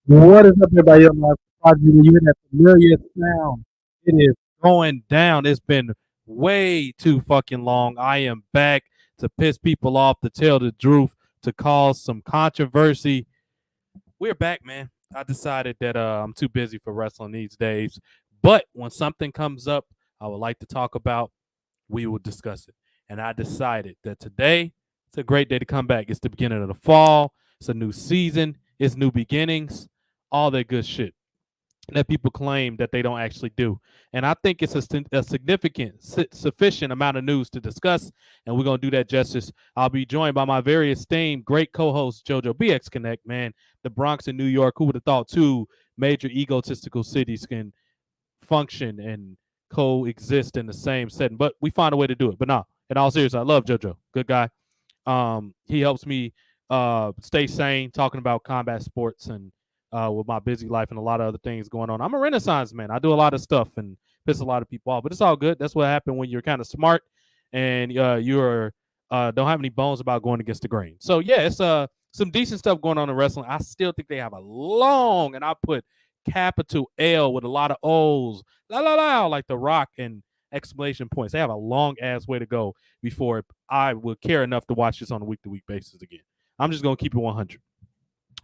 What is up, everybody? I'm Mark Prodigy. You hear that familiar sound? It is going down. It's been way too fucking long. I am back to piss people off, to tell the truth, to cause some controversy. We're back, man. I decided that I'm too busy for wrestling these days. But when something comes up I would like to talk about, we will discuss it. And I decided that today it's a great day to come back. It's the beginning of the fall. It's a new season. It's new beginnings. All that good shit that people claim that they don't actually do. And I think it's a significant, sufficient amount of news to discuss, and we're going to do that justice. I'll be joined by my very esteemed, great co-host, JoJo BX Connect, man. The Bronx and New York, who would have thought two major egotistical cities can function and coexist in the same setting? But we find a way to do it. But no, in all seriousness, I love JoJo. Good guy. He helps me stay sane, talking about combat sports and with my busy life and a lot of other things going on. I'm a Renaissance man. I do a lot of stuff and piss a lot of people off, but it's all good. That's what happened when you're kind of smart and you're don't have any bones about going against the grain. So yeah, it's some decent stuff going on in wrestling. I still think they have a long, and I put capital L with a lot of O's, la la la, like The Rock and exclamation points. They have a long ass way to go before I would care enough to watch this on a week to week basis again. I'm just gonna keep it 100,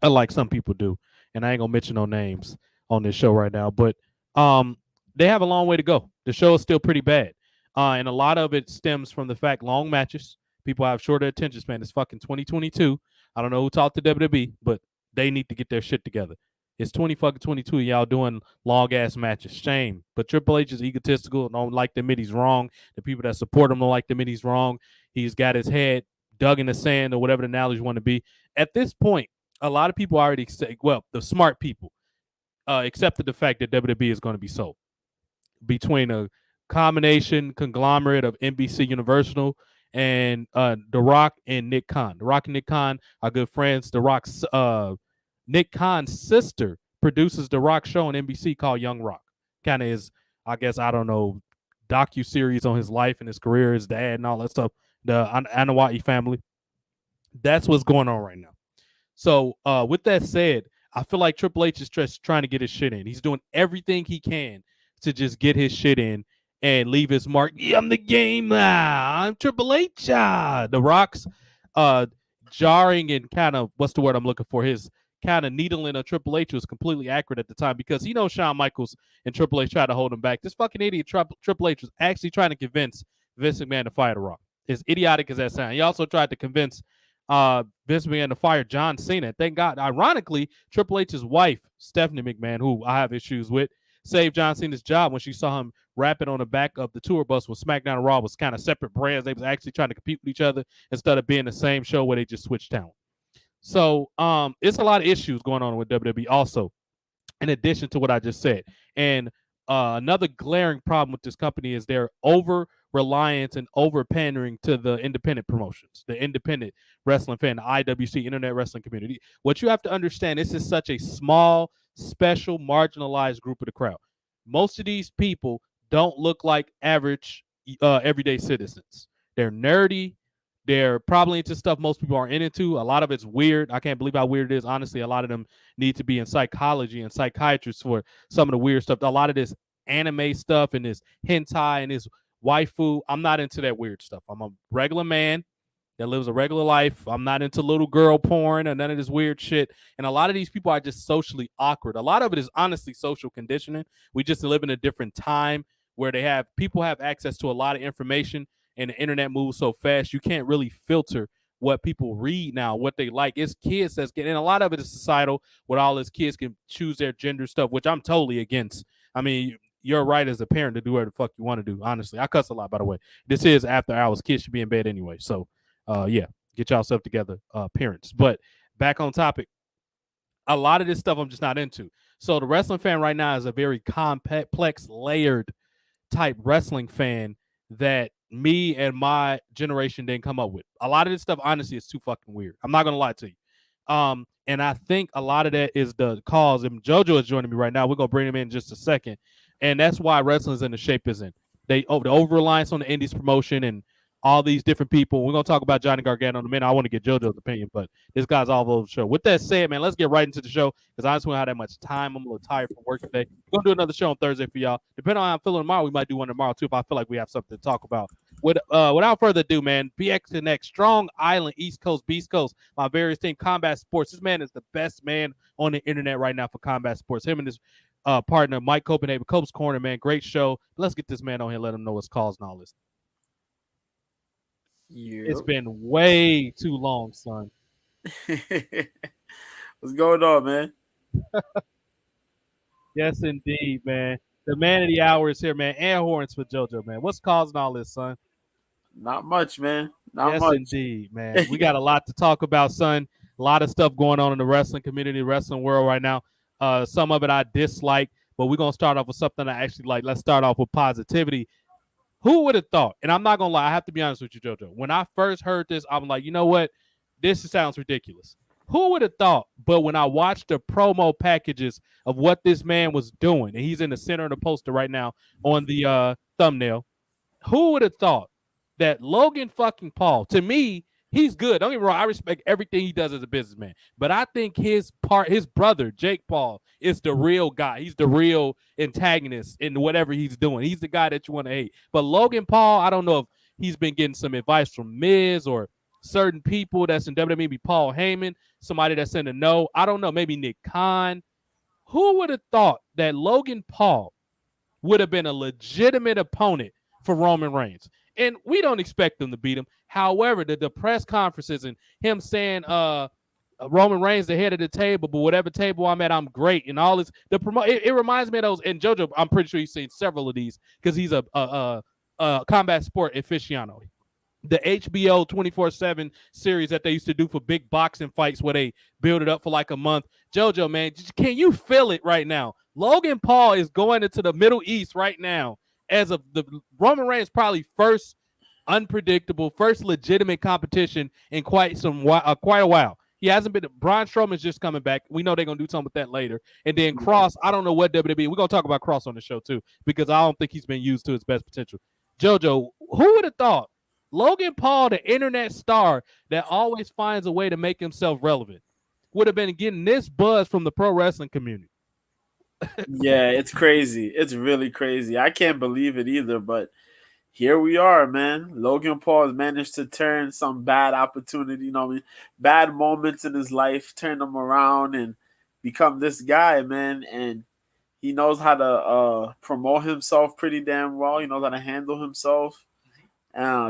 unlike some people do, and I ain't gonna mention no names on this show right now. But they have a long way to go. The show is still pretty bad, and a lot of it stems from the fact long matches. People have shorter attention span. It's fucking 2022. I don't know who talked to WWE, but they need to get their shit together. It's 20 fucking 22. Y'all doing long ass matches. Shame. But Triple H is egotistical. Don't like the admit he's wrong. The people that support him don't like the admit he's wrong. He's got his head dug in the sand or whatever the analogy want to be. At this point, a lot of people already say, well, the smart people accepted the fact that WWE is going to be sold between a combination conglomerate of NBC Universal and The Rock and Nick Khan. The Rock and Nick Khan are good friends. The Rock's Nick Khan's sister produces the Rock show on NBC called Young Rock. Kind of is, I guess, I don't know, docu series on his life and his career, his dad, and all that stuff. The Anawati family. That's what's going on right now. So, with that said, I feel like Triple H is just trying to get his shit in. He's doing everything he can to just get his shit in and leave his mark. Yeah, I'm the game now. I'm Triple H. The Rock's jarring and kind of, what's the word I'm looking for? His kind of needling of Triple H was completely accurate at the time because he knows Shawn Michaels and Triple H tried to hold him back. This fucking idiot Triple H was actually trying to convince Vince McMahon to fire The Rock. As idiotic as that sounds. He also tried to convince Vince McMahon to fire John Cena. Thank God. Ironically, Triple H's wife, Stephanie McMahon, who I have issues with, saved John Cena's job when she saw him rapping on the back of the tour bus with SmackDown and Raw was kind of separate brands. They was actually trying to compete with each other instead of being the same show where they just switched talent. So it's a lot of issues going on with WWE also, in addition to what I just said. And another glaring problem with this company is their over reliance and over pandering to the independent promotions, the independent wrestling fan, the IWC, Internet Wrestling Community. What you have to understand, this is such a small, special, marginalized group of the crowd. Most of these people don't look like average, everyday citizens. They're nerdy. They're probably into stuff most people aren't into. A lot of it's weird. I can't believe how weird it is. Honestly, a lot of them need to be in psychology and psychiatrists for some of the weird stuff. A lot of this anime stuff and this hentai and this waifu. I'm not into that weird stuff. I'm a regular man that lives a regular life. I'm not into little girl porn and none of this weird shit. And a lot of these people are just socially awkward. A lot of it is honestly social conditioning. We just live in a different time where people have access to a lot of information and the internet moves so fast you can't really filter what people read now, what they like. It's kids that's getting, and a lot of it is societal, with all these kids can choose their gender stuff, which I'm totally against. I mean, you're right as a parent to do whatever the fuck you want to do. Honestly, I cuss a lot, by the way. This is after hours. Kids should be in bed anyway. So, yeah, get yourself together, parents. But back on topic, a lot of this stuff I'm just not into. So the wrestling fan right now is a very complex, layered type wrestling fan that me and my generation didn't come up with. A lot of this stuff, honestly, is too fucking weird. I'm not gonna lie to you. And I think a lot of that is the cause. And JoJo is joining me right now. We're gonna bring him in just a second, and that's why wrestling's in the shape is in. The over reliance on the indies promotion and all these different people. We're gonna talk about Johnny Gargano in a minute. I want to get JoJo's opinion, but this guy's all over the show. With that said, man, let's get right into the show because I just don't have that much time. I'm a little tired from work today. We're gonna do another show on Thursday for y'all. Depending on how I'm feeling tomorrow, we might do one tomorrow too if I feel like we have something to talk about. Without further ado, man, BX Connect, Strong Island, East Coast, Beast Coast, my various team, Combat Sports. This man is the best man on the internet right now for Combat Sports. Him and his partner, Mike Copenhagen, Cope's Corner, man. Great show. Let's get this man on here and let him know what's causing all this. Yep. It's been way too long, son. What's going on, man? Yes, indeed, man. The man of the hour is here, man. Air horns for JoJo, man. What's causing all this, son? Not much, man. Not yes, much. Indeed, man. We got a lot to talk about, son. A lot of stuff going on in the wrestling community, wrestling world right now. Some of it I dislike, but we're going to start off with something I actually like. Let's start off with positivity. Who would have thought? And I'm not going to lie. I have to be honest with you, JoJo. When I first heard this, I'm like, you know what? This sounds ridiculous. Who would have thought? But when I watched the promo packages of what this man was doing, and he's in the center of the poster right now on the thumbnail, who would have thought that Logan fucking Paul, to me, he's good. Don't get me wrong. I respect everything he does as a businessman. But I think his brother, Jake Paul, is the real guy. He's the real antagonist in whatever he's doing. He's the guy that you want to hate. But Logan Paul, I don't know if he's been getting some advice from Miz or certain people that's in WWE, maybe Paul Heyman, somebody that's in the know. I don't know, maybe Nick Khan. Who would have thought that Logan Paul would have been a legitimate opponent for Roman Reigns? And we don't expect them to beat him. However, the press conferences and him saying Roman Reigns the head of the table, but whatever table I'm at, I'm great. And all this, it reminds me of those. And JoJo, I'm pretty sure you've seen several of these because he's a combat sport aficionado. The HBO 24/7 series that they used to do for big boxing fights where they build it up for like a month. JoJo, man, can you feel it right now? Logan Paul is going into the Middle East right now as of the Roman Reigns probably first unpredictable, first legitimate competition in quite a while. He hasn't been. Braun Strowman's just coming back. We know they're gonna do something with that later. And then Cross, I don't know what WWE. We're gonna talk about Cross on the show too because I don't think he's been used to his best potential. JoJo, who would have thought Logan Paul, the internet star that always finds a way to make himself relevant, would have been getting this buzz from the pro wrestling community? Yeah, it's crazy. It's really crazy. I can't believe it either, but here we are, man. Logan Paul has managed to turn some bad opportunity, bad moments in his life, turn them around and become this guy, man. And he knows how to promote himself pretty damn well. He knows how to handle himself,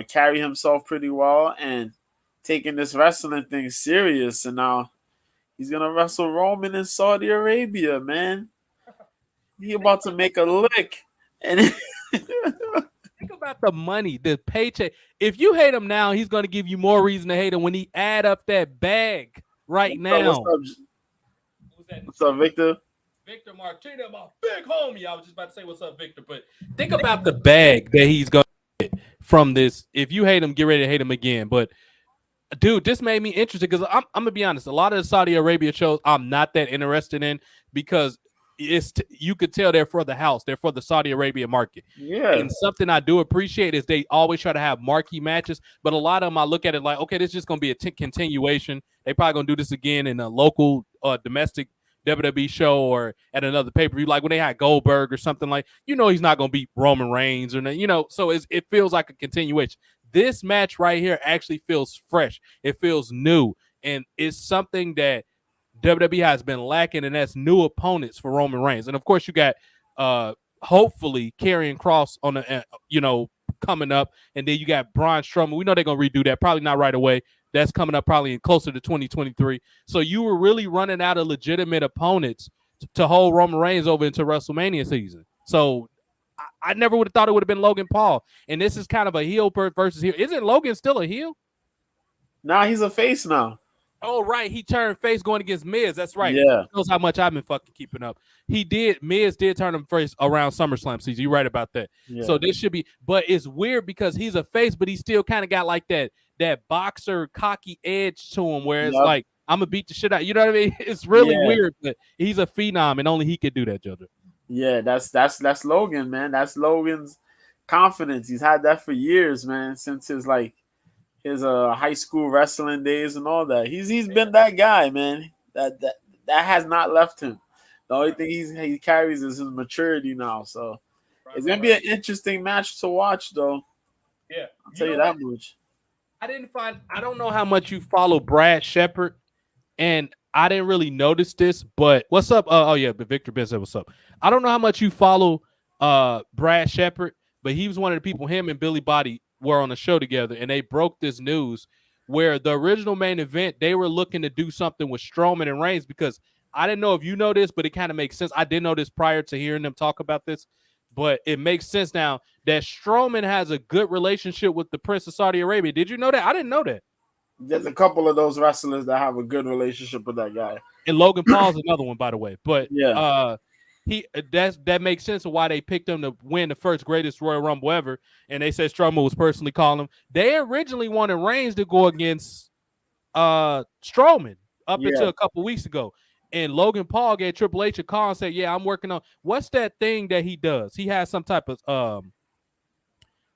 carry himself pretty well, and taking this wrestling thing serious. And now he's gonna wrestle Roman in Saudi Arabia, man. He about to make a lick, and think about the money, the paycheck. If you hate him now, he's gonna give you more reason to hate him when he add up that bag right now. What's up, Victor? Victor Martinez, my big homie. I was just about to say what's up, Victor, but think about the bag that he's gonna get from this. If you hate him, get ready to hate him again. But dude, this made me interested because I'm gonna be honest. A lot of the Saudi Arabia shows I'm not that interested in because you could tell they're for the house, they're for the Saudi Arabia market. Yeah. And something I do appreciate is they always try to have marquee matches, but a lot of them I look at it like, okay, this is just gonna be a continuation. They probably gonna do this again in a local domestic WWE show or at another pay-per-view, like when they had Goldberg or something like, he's not gonna beat Roman Reigns or so it feels like a continuation. This match right here actually feels fresh. It feels new, and it's something that WWE has been lacking, and that's new opponents for Roman Reigns. And of course, you got hopefully Karrion Kross on the coming up, and then you got Braun Strowman. We know they're gonna redo that, probably not right away. That's coming up probably in closer to 2023. So you were really running out of legitimate opponents to hold Roman Reigns over into WrestleMania season. So I never would have thought it would have been Logan Paul. And this is kind of a heel versus heel. Isn't Logan still a heel? Nah, he's a face now. Oh, right. He turned face going against Miz. That's right. Yeah. Knows how much I've been fucking keeping up. Miz did turn him face around SummerSlam season. You're right about that. Yeah. So this should be, but it's weird because he's a face, but he still kind of got like that boxer cocky edge to him where it's like, I'm going to beat the shit out. You know what I mean? It's really weird, but he's a phenom and only he could do that, JoJo. Yeah, that's Logan, man. That's Logan's confidence. He's had that for years, man, since his high school wrestling days and all that. He's been that guy, man. That has not left him. The only thing he carries is his maturity now. So it's gonna be an interesting match to watch, though. Yeah, I'll tell you that much. I don't know how much you follow Brad Shepard, and I didn't really notice this, but what's up? Oh yeah, but Victor Ben said what's up. I don't know how much you follow Brad Shepard, but he was one of the people. Him and Billy Body were on a show together, and they broke this news where the original main event they were looking to do something with Strowman and Reigns, because I didn't know if you know this, but it kind of makes sense. I didn't know this prior to hearing them talk about this, but it makes sense now that Strowman has a good relationship with the Prince of Saudi Arabia. Did you know that? I didn't know that. There's a couple of those wrestlers that have a good relationship with that guy. And Logan Paul's another one, by the way. But yeah, that makes sense of why they picked him to win the first greatest Royal Rumble ever. And they said Strowman was personally calling him. They originally wanted Reigns to go against Strowman up until a couple weeks ago. And Logan Paul gave Triple H a call and said, yeah, I'm working on what's that thing that he does? He has some type of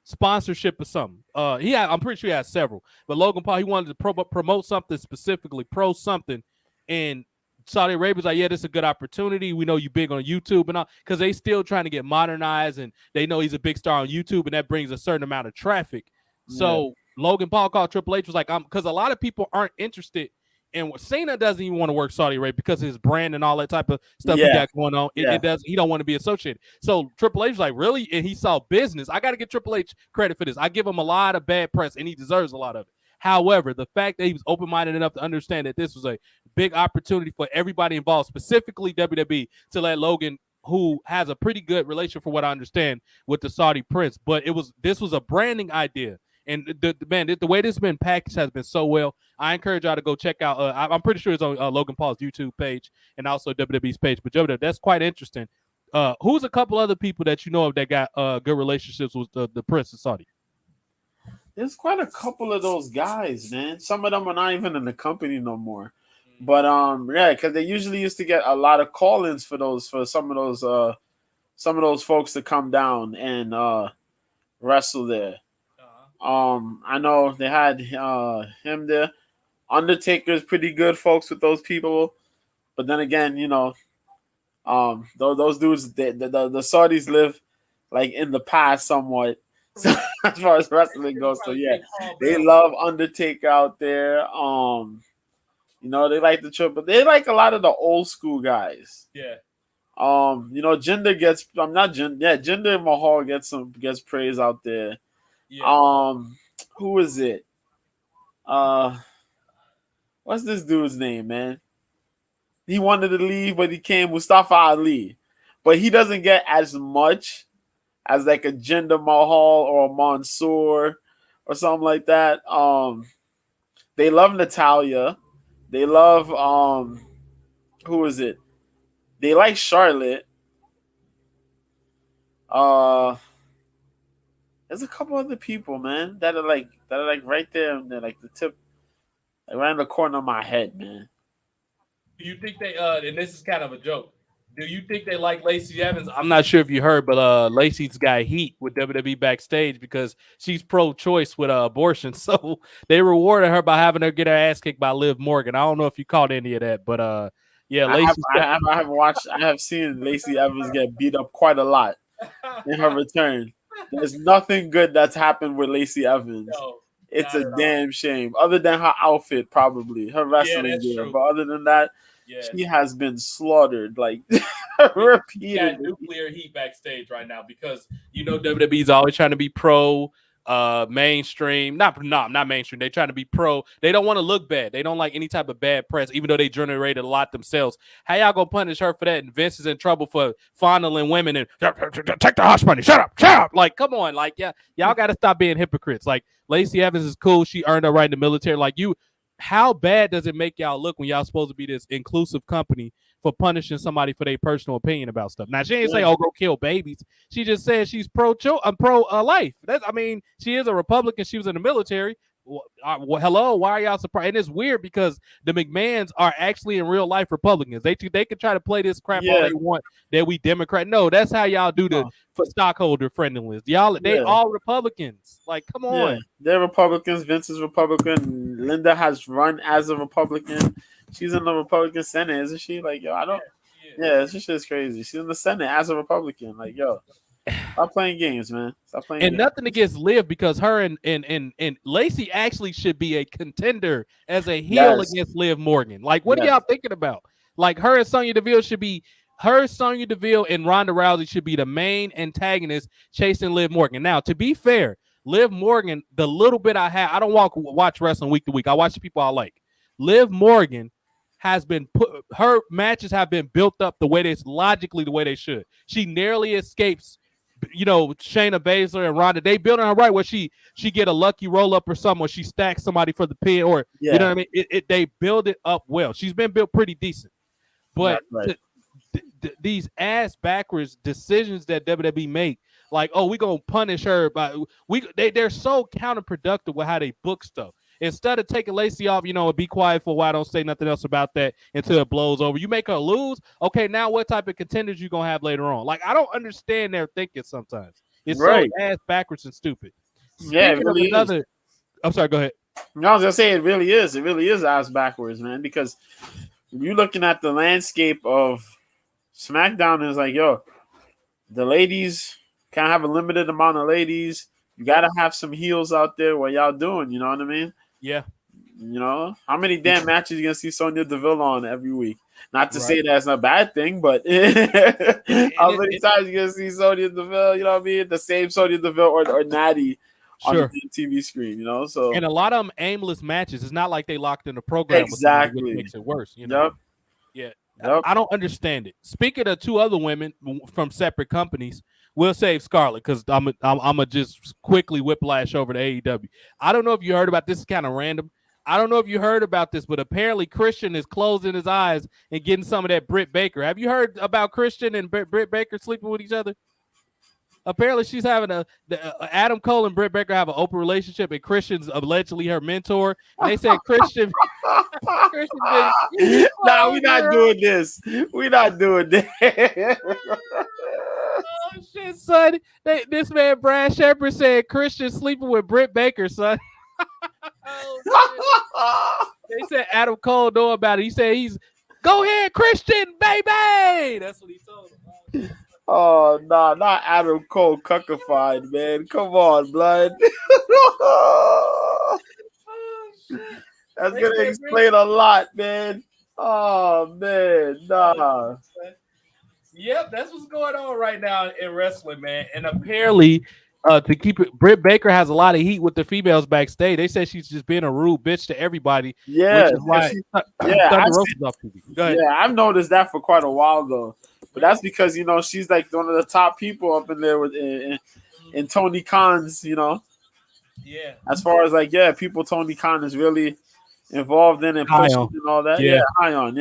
sponsorship or something. I'm pretty sure he has several. But Logan Paul, he wanted to promote something specifically, pro something. And Saudi Arabia's like, yeah, this is a good opportunity. We know you big on YouTube and all, because they still trying to get modernized, and they know he's a big star on YouTube, and that brings a certain amount of traffic. So Logan Paul called Triple H, was like, because a lot of people aren't interested. And Cena doesn't even want to work Saudi Arabia because of his brand and all that type of stuff he got going on. It does. He don't want to be associated. So Triple H was like, really? And he saw business. I got to give Triple H credit for this. I give him a lot of bad press, and he deserves a lot of it. However, the fact that he was open-minded enough to understand that this was a big opportunity for everybody involved, specifically WWE, to let Logan, who has a pretty good relation, for what I understand, with the Saudi prince. But this was a branding idea. And the way this has been packaged has been so well. I encourage y'all to go check out. I'm pretty sure it's on Logan Paul's YouTube page and also WWE's page. But Joe, that's quite interesting. Who's a couple other people that you know of that got good relationships with the Prince of Saudi? There's quite a couple of those guys, man. Some of them are not even in the company no more. But because they usually used to get a lot of call-ins for some of those folks to come down and wrestle there. I know they had him there. Undertaker's pretty good, folks, with those people. But then again, those dudes, the Saudis live like in the past somewhat, so, as far as wrestling goes. So yeah, they love Undertaker out there. They like the trip, but they like a lot of the old school guys. Yeah. Jinder gets. I'm not Jinder. Yeah, Jinder Mahal gets praise out there. Yeah. Who is it? What's this dude's name, man? He wanted to leave, but he came, Mustafa Ali. But he doesn't get as much as like a Jinder Mahal or a Mansoor or something like that. They love Natalya. They love who is it? They like Charlotte. There's a couple other people, man, that are like right there, and they're like the tip, like right in the corner of my head, man. Do you think they and this is kind of a joke, do you think they like Lacey Evans? I'm not sure if you heard, but Lacey's got heat with WWE backstage because she's pro-choice with abortion. So they rewarded her by having her get her ass kicked by Liv Morgan. I don't know if you caught any of that, but yeah, Lacey. I have seen Lacey Evans get beat up quite a lot in her return. There's nothing good that's happened with Lacey Evans. No, it's a damn shame. Other than her outfit, probably her wrestling gear, but other than that, she has been slaughtered like repeatedly. Got nuclear heat backstage right now because WWE's always trying to be pro mainstream, not mainstream. They're trying to be pro. They don't want to look bad. They don't like any type of bad press, even though they generated a lot themselves. How y'all gonna punish her for that? And Vince is in trouble for fondling women and take the hush money. Shut up. Like, come on, like, y'all got to stop being hypocrites. Like, Lacey Evans is cool. She earned her right in the military. Like, how bad does it make y'all look when y'all supposed to be this inclusive company for punishing somebody for their personal opinion about stuff? Now, she ain't say, "Oh, go kill babies." She just said she's pro-life. She is a Republican. She was in the military. hello, why are y'all surprised? And it's weird because the McMahons are actually in real life Republicans. They can try to play this crap all they want that we Democrat. No, that's how y'all do for stockholder friendliness. Y'all, they all Republicans. Like, come on. Yeah, they're Republicans. Vince is Republican. Linda has run as a Republican. She's in the Republican Senate, isn't she? Like, yo, I don't. Yeah, this shit is crazy. She's in the Senate as a Republican. Like, yo, stop playing games, man. Stop playing games. Nothing against Liv, because her and Lacey actually should be a contender as a heel against Liv Morgan. Like, what are y'all thinking about? Like, her and Sonya Deville should be. Her, Sonya Deville, and Ronda Rousey should be the main antagonists chasing Liv Morgan. Now, to be fair, Liv Morgan, the little bit I have, I don't watch wrestling week to week. I watch the people I like. Liv Morgan has been her matches have been built up the way they should. She narrowly escapes, Shayna Baszler and Ronda. They build her right where she get a lucky roll up or something, where she stacks somebody for the pin, or you know what I mean. They build it up well. She's been built pretty decent, but these ass backwards decisions that WWE make, like, oh, we gonna punish her, but they're so counterproductive with how they book stuff. Instead of taking Lacey off, and be quiet for a while, don't say nothing else about that until it blows over. You make her lose, okay, now what type of contenders you gonna have later on? Like, I don't understand their thinking sometimes. It's so ass backwards and stupid. Yeah, it really is. I'm sorry, go ahead. No, I was gonna say it really is. It really is ass backwards, man, because you're looking at the landscape of SmackDown, is like, yo, the ladies can't have a limited amount of ladies. You gotta have some heels out there. What y'all doing? You know what I mean? Yeah. How many damn matches you gonna see Sonya Deville on every week? Not to say that's a bad thing, but how many times you gonna see Sonya Deville? You know what I mean? The same Sonya Deville or Natty on the TV screen. So and a lot of them aimless matches. It's not like they locked in the program. Exactly, which makes it worse. Yep. Yeah. I don't understand it. Speaking of two other women from separate companies, we'll save Scarlett because I'm gonna just quickly whiplash over to AEW. I don't know if you heard about this. Is kind of random. I don't know if you heard about this, but apparently Christian is closing his eyes and getting some of that Britt Baker. Have you heard about Christian and Britt Baker sleeping with each other? Apparently she's having Adam Cole and Britt Baker have an open relationship, and Christian's allegedly her mentor. And they said Christian. Nah, we're not doing this. We're not doing that. Oh shit, son! This man Brad Shepard said Christian sleeping with Britt Baker, son. They said Adam Cole know about it. He said go ahead, Christian, baby. That's what he told him. Oh, nah, not Adam Cole cuckified, man. Come on, blood. That's going to explain a lot, man. Oh, man, nah. Yep, that's what's going on right now in wrestling, man. And apparently, to keep it, Britt Baker has a lot of heat with the females backstage. They said she's just being a rude bitch to everybody. Yeah, which is why I've noticed that for quite a while, though. But that's because, she's like one of the top people up in there with in Tony Khan's, Yeah. As far as people Tony Khan is really involved in and pushing and all that. Yeah, high on,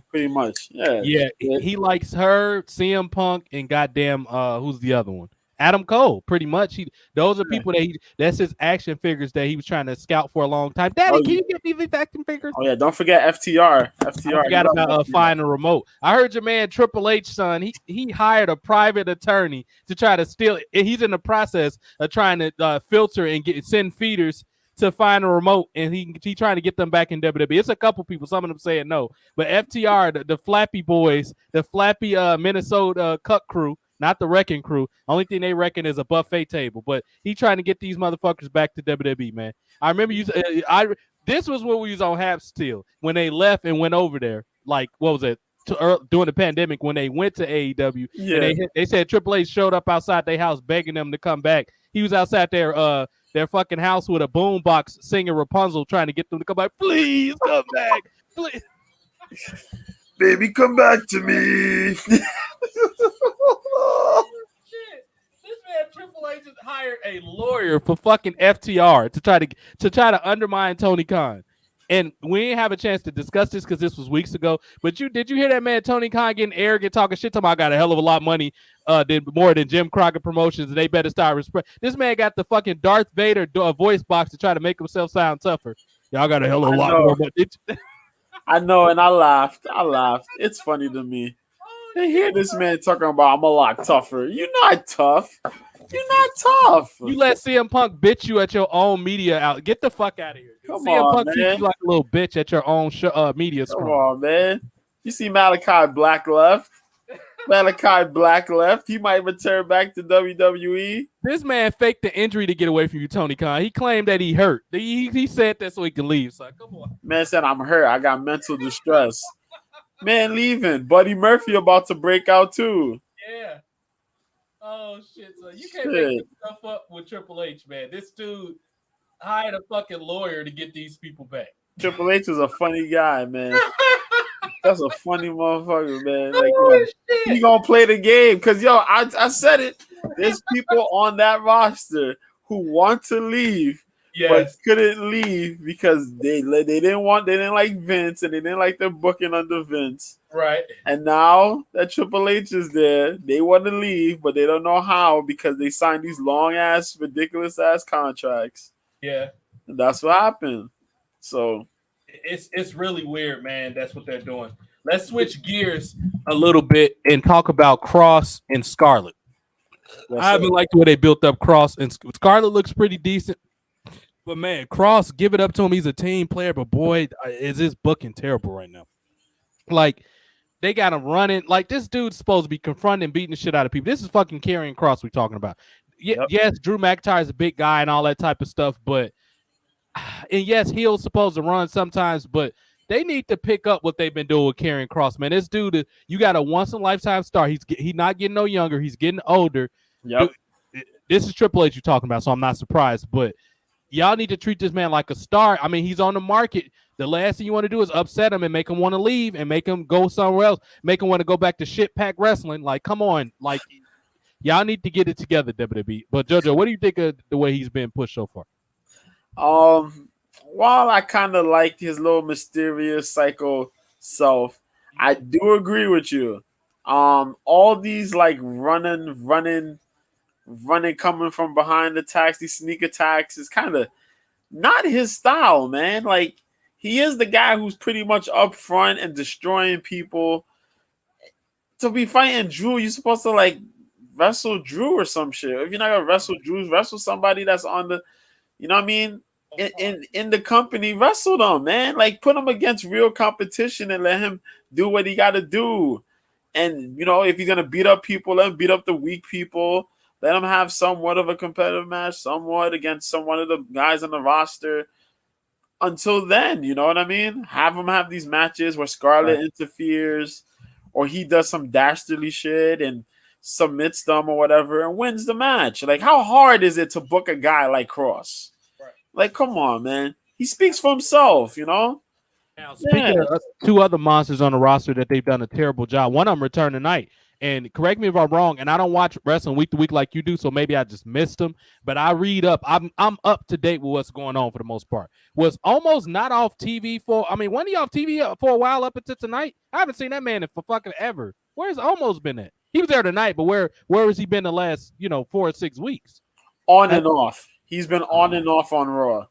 pretty much. Yeah. Yeah. He likes her, CM Punk, and goddamn who's the other one? Adam Cole, pretty much. Those are people that's his action figures that he was trying to scout for a long time. Daddy, can you get me these action figures? Oh yeah, don't forget FTR. I forgot about finding a remote. I heard your man Triple H, son. He hired a private attorney to try to steal. He's in the process of trying to filter and send feeders to find a remote, and he trying to get them back in WWE. It's a couple people. Some of them saying no, but FTR, the Flappy Boys, the Flappy Minnesota Cut Crew. Not the Wrecking Crew. Only thing they reckon is a buffet table. But he trying to get these motherfuckers back to WWE, man. I remember this was when we was on Hap Steel when they left and went over there. Like, what was it? During the pandemic when they went to AEW. Yeah. And they said Triple H showed up outside their house begging them to come back. He was outside their fucking house with a boombox singing Rapunzel trying to get them to come back. Please come back. Please. Baby, come back to me. Oh, shit. This man Triple H just hired a lawyer for fucking FTR to try to undermine Tony Khan. And we didn't have a chance to discuss this because this was weeks ago. But did you hear that man Tony Khan getting arrogant, talking shit? Talking about I got a hell of a lot of money, more than Jim Crockett Promotions, and they better start respect. This man got the fucking Darth Vader voice box to try to make himself sound tougher. Y'all got a hell of a lot more money. I know, and I laughed. It's funny to me. They hear this man talking about I'm a lot tougher. You're not tough. You're not tough. You let CM Punk bitch you at your own media out. Get the fuck out of here. Come CM on, Punk man. treats you like a little bitch at your own media Come scrum. on, man. You see Malachi Black left. Malachi Black left. He might return back to WWE. This man faked the injury to get away from you, Tony Khan. He claimed that he hurt. He said that so he could leave. So come on. Man said, I'm hurt. I got mental distress. Man leaving. Buddy Murphy about to break out too. Yeah. Oh shit! So you can't make this stuff up with Triple H, man. This dude hired a fucking lawyer to get these people back. Triple H is a funny guy, man. That's a funny motherfucker, man. Like, he gonna play the game because I said it. There's people on that roster who want to leave, but couldn't leave because they didn't like Vince and they didn't like their booking under Vince. Right. And now that Triple H is there, they want to leave, but they don't know how because they signed these long ass, ridiculous ass contracts. Yeah. And that's what happened. So it's really weird, man. That's what they're doing. Let's switch gears a little bit and talk about Cross and Scarlett. I haven't liked the way they built up Cross, and Scarlett looks pretty decent. But man, Cross, give it up to him. He's a team player, but boy, is his booking terrible right now. Like, they got him running. Like, this dude's supposed to be confronting, beating the shit out of people. This is fucking Karrion Kross we're talking about. Yes, Drew McIntyre is a big guy and all that type of stuff, but and yes, he's supposed to run sometimes, but they need to pick up what they've been doing with Karrion Kross, man. This dude, you got a once-in-a-lifetime star. He's not getting no younger. He's getting older. Yep. This is Triple H you're talking about, so I'm not surprised, but y'all need to treat this man like a star. I mean, he's on the market. The last thing you want to do is upset him and make him want to leave and make him go somewhere else, make him want to go back to shit pack wrestling. Like, come on. Like, y'all need to get it together, WWE. But, JoJo, what do you think of the way he's been pushed so far? While I kind of like his little mysterious psycho self, I do agree with you. All these like running coming from behind attacks, these sneak attacks is kind of not his style, man. Like, he is the guy who's pretty much up front and destroying people. To be fighting Drew, you're supposed to like wrestle Drew or some shit. If you're not gonna wrestle Drew, wrestle somebody that's on the, you know what I mean? In the company, wrestle them, man. Like, put him against real competition and let him do what he got to do. And, you know, if he's going to beat up people, let him beat up the weak people. Let him have somewhat of a competitive match, somewhat against one of the guys on the roster. Until then, you know what I mean? Have him have these matches where Scarlett interferes or he does some dastardly shit and submits them or whatever and wins the match. Like, how hard is it to book a guy like Cross? Like, come on, man. He speaks for himself, you know? Now, speaking of two other monsters on the roster that they've done a terrible job, one of them returned tonight. And correct me if I'm wrong, and I don't watch wrestling week to week like you do, so maybe I just missed them. But I read up. I'm up to date with what's going on for the most part. Was almost not off TV wasn't he off TV for a while up until tonight? I haven't seen that man for fucking ever. Where's Almost been at? He was there tonight, but where has he been the last 4 or 6 weeks? On and off. He's been on and off on Raw.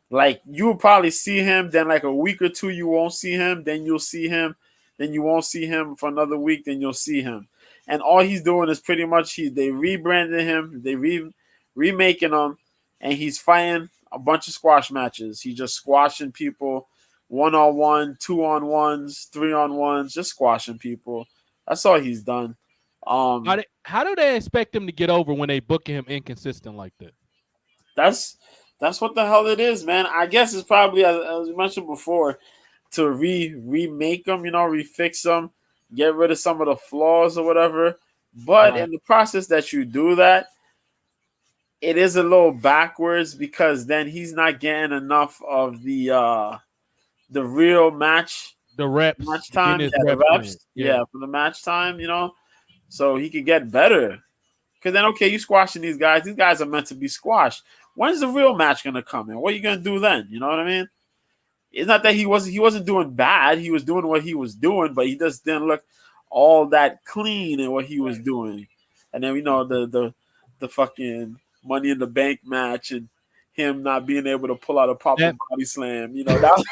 Like, you'll probably see him, then like a week or two you won't see him, then you'll see him, then you won't see him for another week, then you'll see him. And all he's doing is pretty much they rebranded him, they remaking him, and he's fighting a bunch of squash matches. He's just squashing people 1-on-1, 2-on-1s, 3-on-1s, just squashing people. That's all he's done. How do they expect him to get over when they book him inconsistent like that? That's what the hell it is, man. I guess it's probably, as you mentioned before, to remake them, refix them, get rid of some of the flaws or whatever. But in the process that you do that, it is a little backwards because then he's not getting enough of the real match, the reps, match time, the reps, for the match time, so he could get better. Because then, okay, you squashing these guys. These guys are meant to be squashed. When's the real match going to come in? What are you going to do then? You know what I mean? it's not that he wasn't doing bad. He was doing what he was doing, but he just didn't look all that clean in what he was doing. And then the fucking Money in the Bank match and him not being able to pull out a proper body slam. That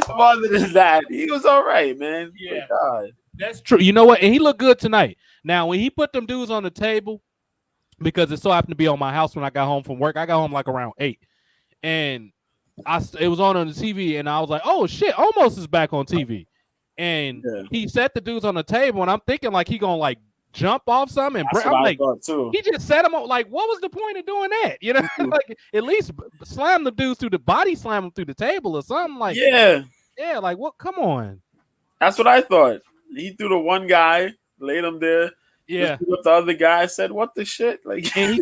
other than that, he was all right, man. Yeah, God. That's true. You know what? And he looked good tonight. Now, when he put them dudes on the table, because it so happened to be on my house when I got home from work, I got home like around 8, and it was on the TV, and I was like, "Oh shit, Omos is back on TV," and he set the dudes on the table, and I'm thinking like he gonna like jump off something, and I'm like, he just set him up. Like, what was the point of doing that? Like at least slam the dudes through the body, slam them through the table or something. Like, yeah, like what? Come on. That's what I thought. He threw the one guy, laid him there. Yeah. With the other guy said, "What the shit?" Like, and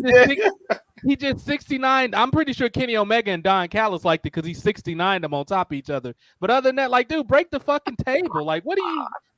he just 69. I'm pretty sure Kenny Omega and Don Callis liked it because he's 69 them on top of each other. But other than that, like, dude, break the fucking table. Like, what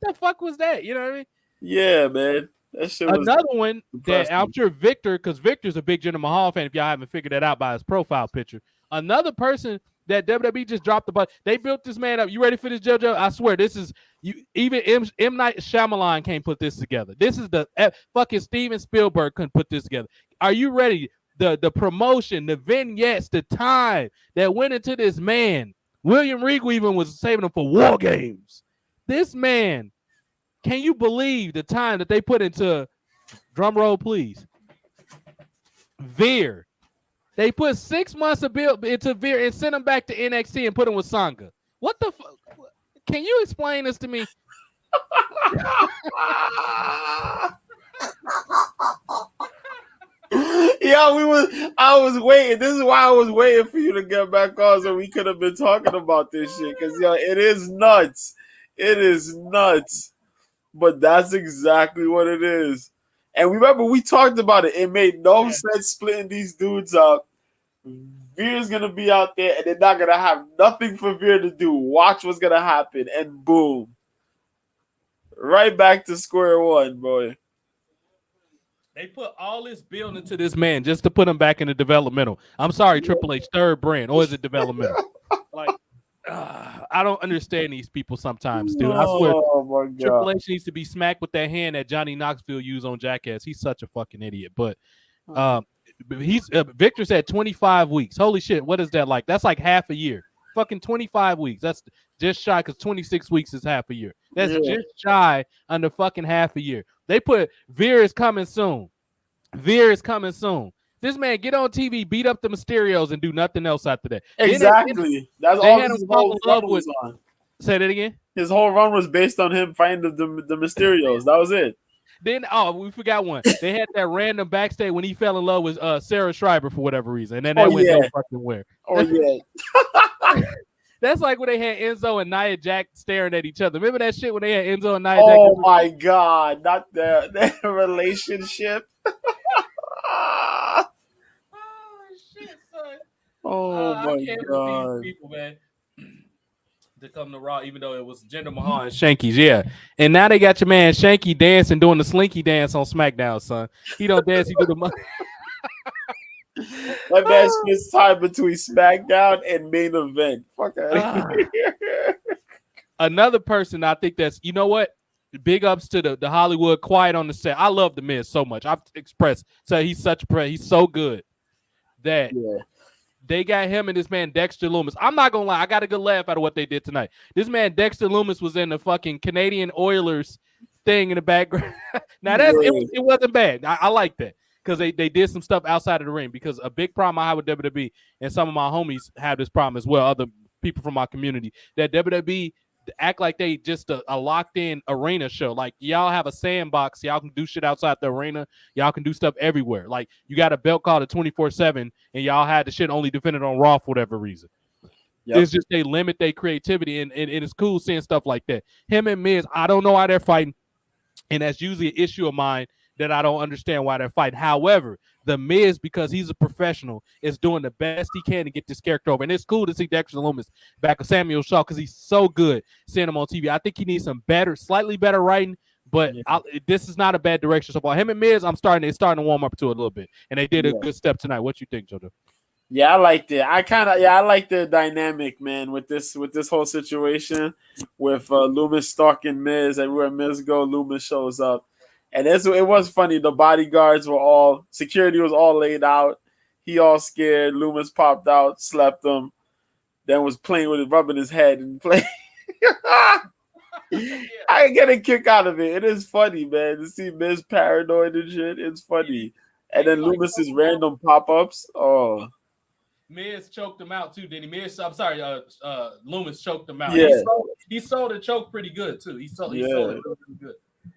the fuck was that? You know what I mean? Yeah, man. That shit was another one that I'm sure Victor, because Victor's a big Jinder Mahal fan, if y'all haven't figured that out by his profile picture. Another person that WWE just dropped the ball. They built this man up. You ready for this, JoJo? I swear, this is you. Even M. Night Shyamalan can't put this together. This is the fucking Steven Spielberg couldn't put this together. Are you ready? The promotion, the vignettes, the time that went into this man. William Regal even was saving him for War Games. This man, can you believe the time that they put into, drum roll please, Veer? They put 6 months of build into Veer and sent him back to NXT and put him with Sangha. What the fuck? Can you explain this to me? I was waiting. This is why I was waiting for you to get back on so we could have been talking about this shit. Because it is nuts. It is nuts. But that's exactly what it is. And remember, we talked about it. It made no sense splitting these dudes up. Veer's gonna be out there, and they're not gonna have nothing for Veer to do. Watch what's gonna happen, and boom, right back to square one, boy. They put all this building into this man just to put him back in the developmental. I'm sorry, Triple H, third brand, or is it developmental? Like, I don't understand these people sometimes, dude. I swear, Triple H needs to be smacked with that hand that Johnny Knoxville used on Jackass. He's such a fucking idiot. But Victor said 25 weeks. Holy shit, what is that like? That's like half a year. Fucking 25 weeks. That's just shy, because 26 weeks is half a year. That's just shy under fucking half a year. They put Veer is coming soon. Veer is coming soon. This man get on TV, beat up the Mysterios, and do nothing else after that. Exactly. That's all his whole run was on. Say that again. His whole run was based on him fighting the Mysterios. That was it. Then, we forgot one. They had that random backstage when he fell in love with Sarah Schreiber for whatever reason, and then that went no fucking where. Oh yeah. That's like when they had Enzo and Nia Jax staring at each other. Remember that shit when they had Enzo and Nia Jax? Oh my god, not the relationship. Oh shit, son. Oh my god. People, man, to come to Raw, even though it was Jinder Mahal and Shanky's, and now they got your man Shanky dancing, doing the slinky dance on SmackDown, son. He don't dance, he do the that man spends time between SmackDown and main event. Fuck out of here. Another person I think that's, you know what? Big ups to the Hollywood Quiet on the Set. I love the Miz so much. I've expressed he's so good that they got him and this man Dexter Lumis. I'm not gonna lie, I got a good laugh out of what they did tonight. This man Dexter Lumis was in the fucking Canadian Oilers thing in the background. Now it wasn't bad. I like that. Because they did some stuff outside of the ring. Because a big problem I have with WWE, and some of my homies have this problem as well, other people from my community, that WWE act like they just a locked-in arena show. Like, y'all have a sandbox. Y'all can do shit outside the arena. Y'all can do stuff everywhere. Like, you got a belt called a 24/7, and y'all had the shit only defended on Raw for whatever reason. Yep. It's just they limit their creativity, and it's cool seeing stuff like that. Him and Miz, I don't know why they're fighting, and that's usually an issue of mine, that I don't understand why they're fighting. However, the Miz, because he's a professional, is doing the best he can to get this character over. And it's cool to see Dexter Lumis back with Samuel Shaw, because he's so good seeing him on TV. I think he needs some slightly better writing, but this is not a bad direction so far. Him and Miz, it's starting to warm up to it a little bit. And they did a good step tonight. What you think, JoJo? Yeah, I liked it. I like the dynamic, man, with this whole situation with Loomis stalking Miz. Everywhere Miz go, Loomis shows up, and it was funny. The bodyguards were all security was all laid out. He all scared. Loomis popped out, slept him, then was playing with it, rubbing his head and playing. I get a kick out of it. It is funny, man, to see Miz paranoid and shit. It's funny, and then Loomis's random pop ups. Oh. Miz choked him out too, didn't he? I'm sorry, Loomis choked him out. Yeah. He sold the choke pretty good too. He sold it really good.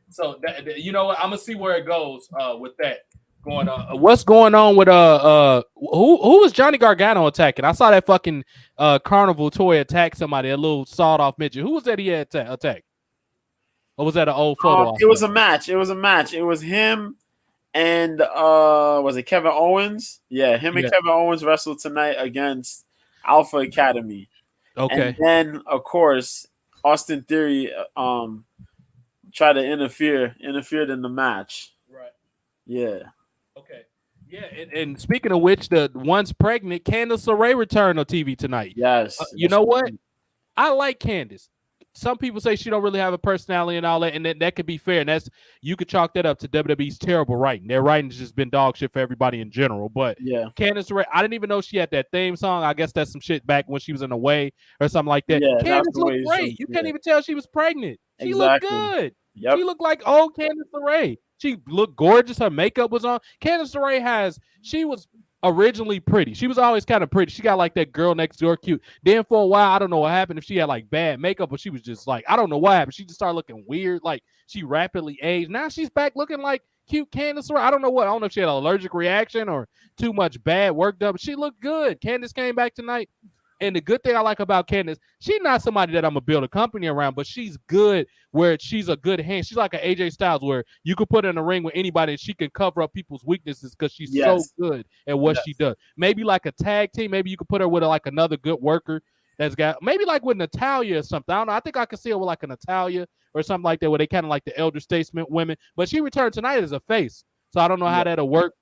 So you know what? I'm gonna see where it goes with that going on. What's going on with who was Johnny Gargano attacking? I saw that fucking carnival toy attack somebody, a little sawed off midget. Who was that he had attack? Or was that an old photo? It was a match. It was him and was it Kevin Owens? Yeah, him and Kevin Owens wrestled tonight against Alpha Academy. Okay. And then of course Austin Theory tried to interfered in the match. Right. Yeah. Okay. Yeah, and speaking of which, the once pregnant Candice LeRae returned on TV tonight. Yes. You know what? I like Candice. Some people say she don't really have a personality and all that, and that could be fair. And you could chalk that up to WWE's terrible writing. Their writing has just been dog shit for everybody in general. But yeah, Candice LeRae, I didn't even know she had that theme song. I guess that's some shit back when she was in Away or something like that. Yeah, Candice looked great. You can't even tell she was pregnant. She looked good. Yep. She looked like old Candice LeRae. She looked gorgeous. Her makeup was on. Candice LeRae she was originally pretty. She was always kind of pretty. She got like that girl next door cute. Then for a while, I don't know what happened if she had like bad makeup, but she was just like, I don't know what happened. She just started looking weird. Like she rapidly aged. Now she's back looking like cute Candice LeRae. I don't know if she had an allergic reaction or too much bad work done, but she looked good. Candice came back tonight. And the good thing I like about Candice, she's not somebody that I'm going to build a company around, but she's good where she's a good hand. She's like an AJ Styles where you could put her in a ring with anybody and she can cover up people's weaknesses because she's so good at what she does. Maybe like a tag team. Maybe you could put her with like another good worker that's got maybe like with Natalya or something. I don't know. I think I could see her with like a Natalya or something like that where they kind of like the elder statesman women. But she returned tonight as a face. So I don't know how that'll work.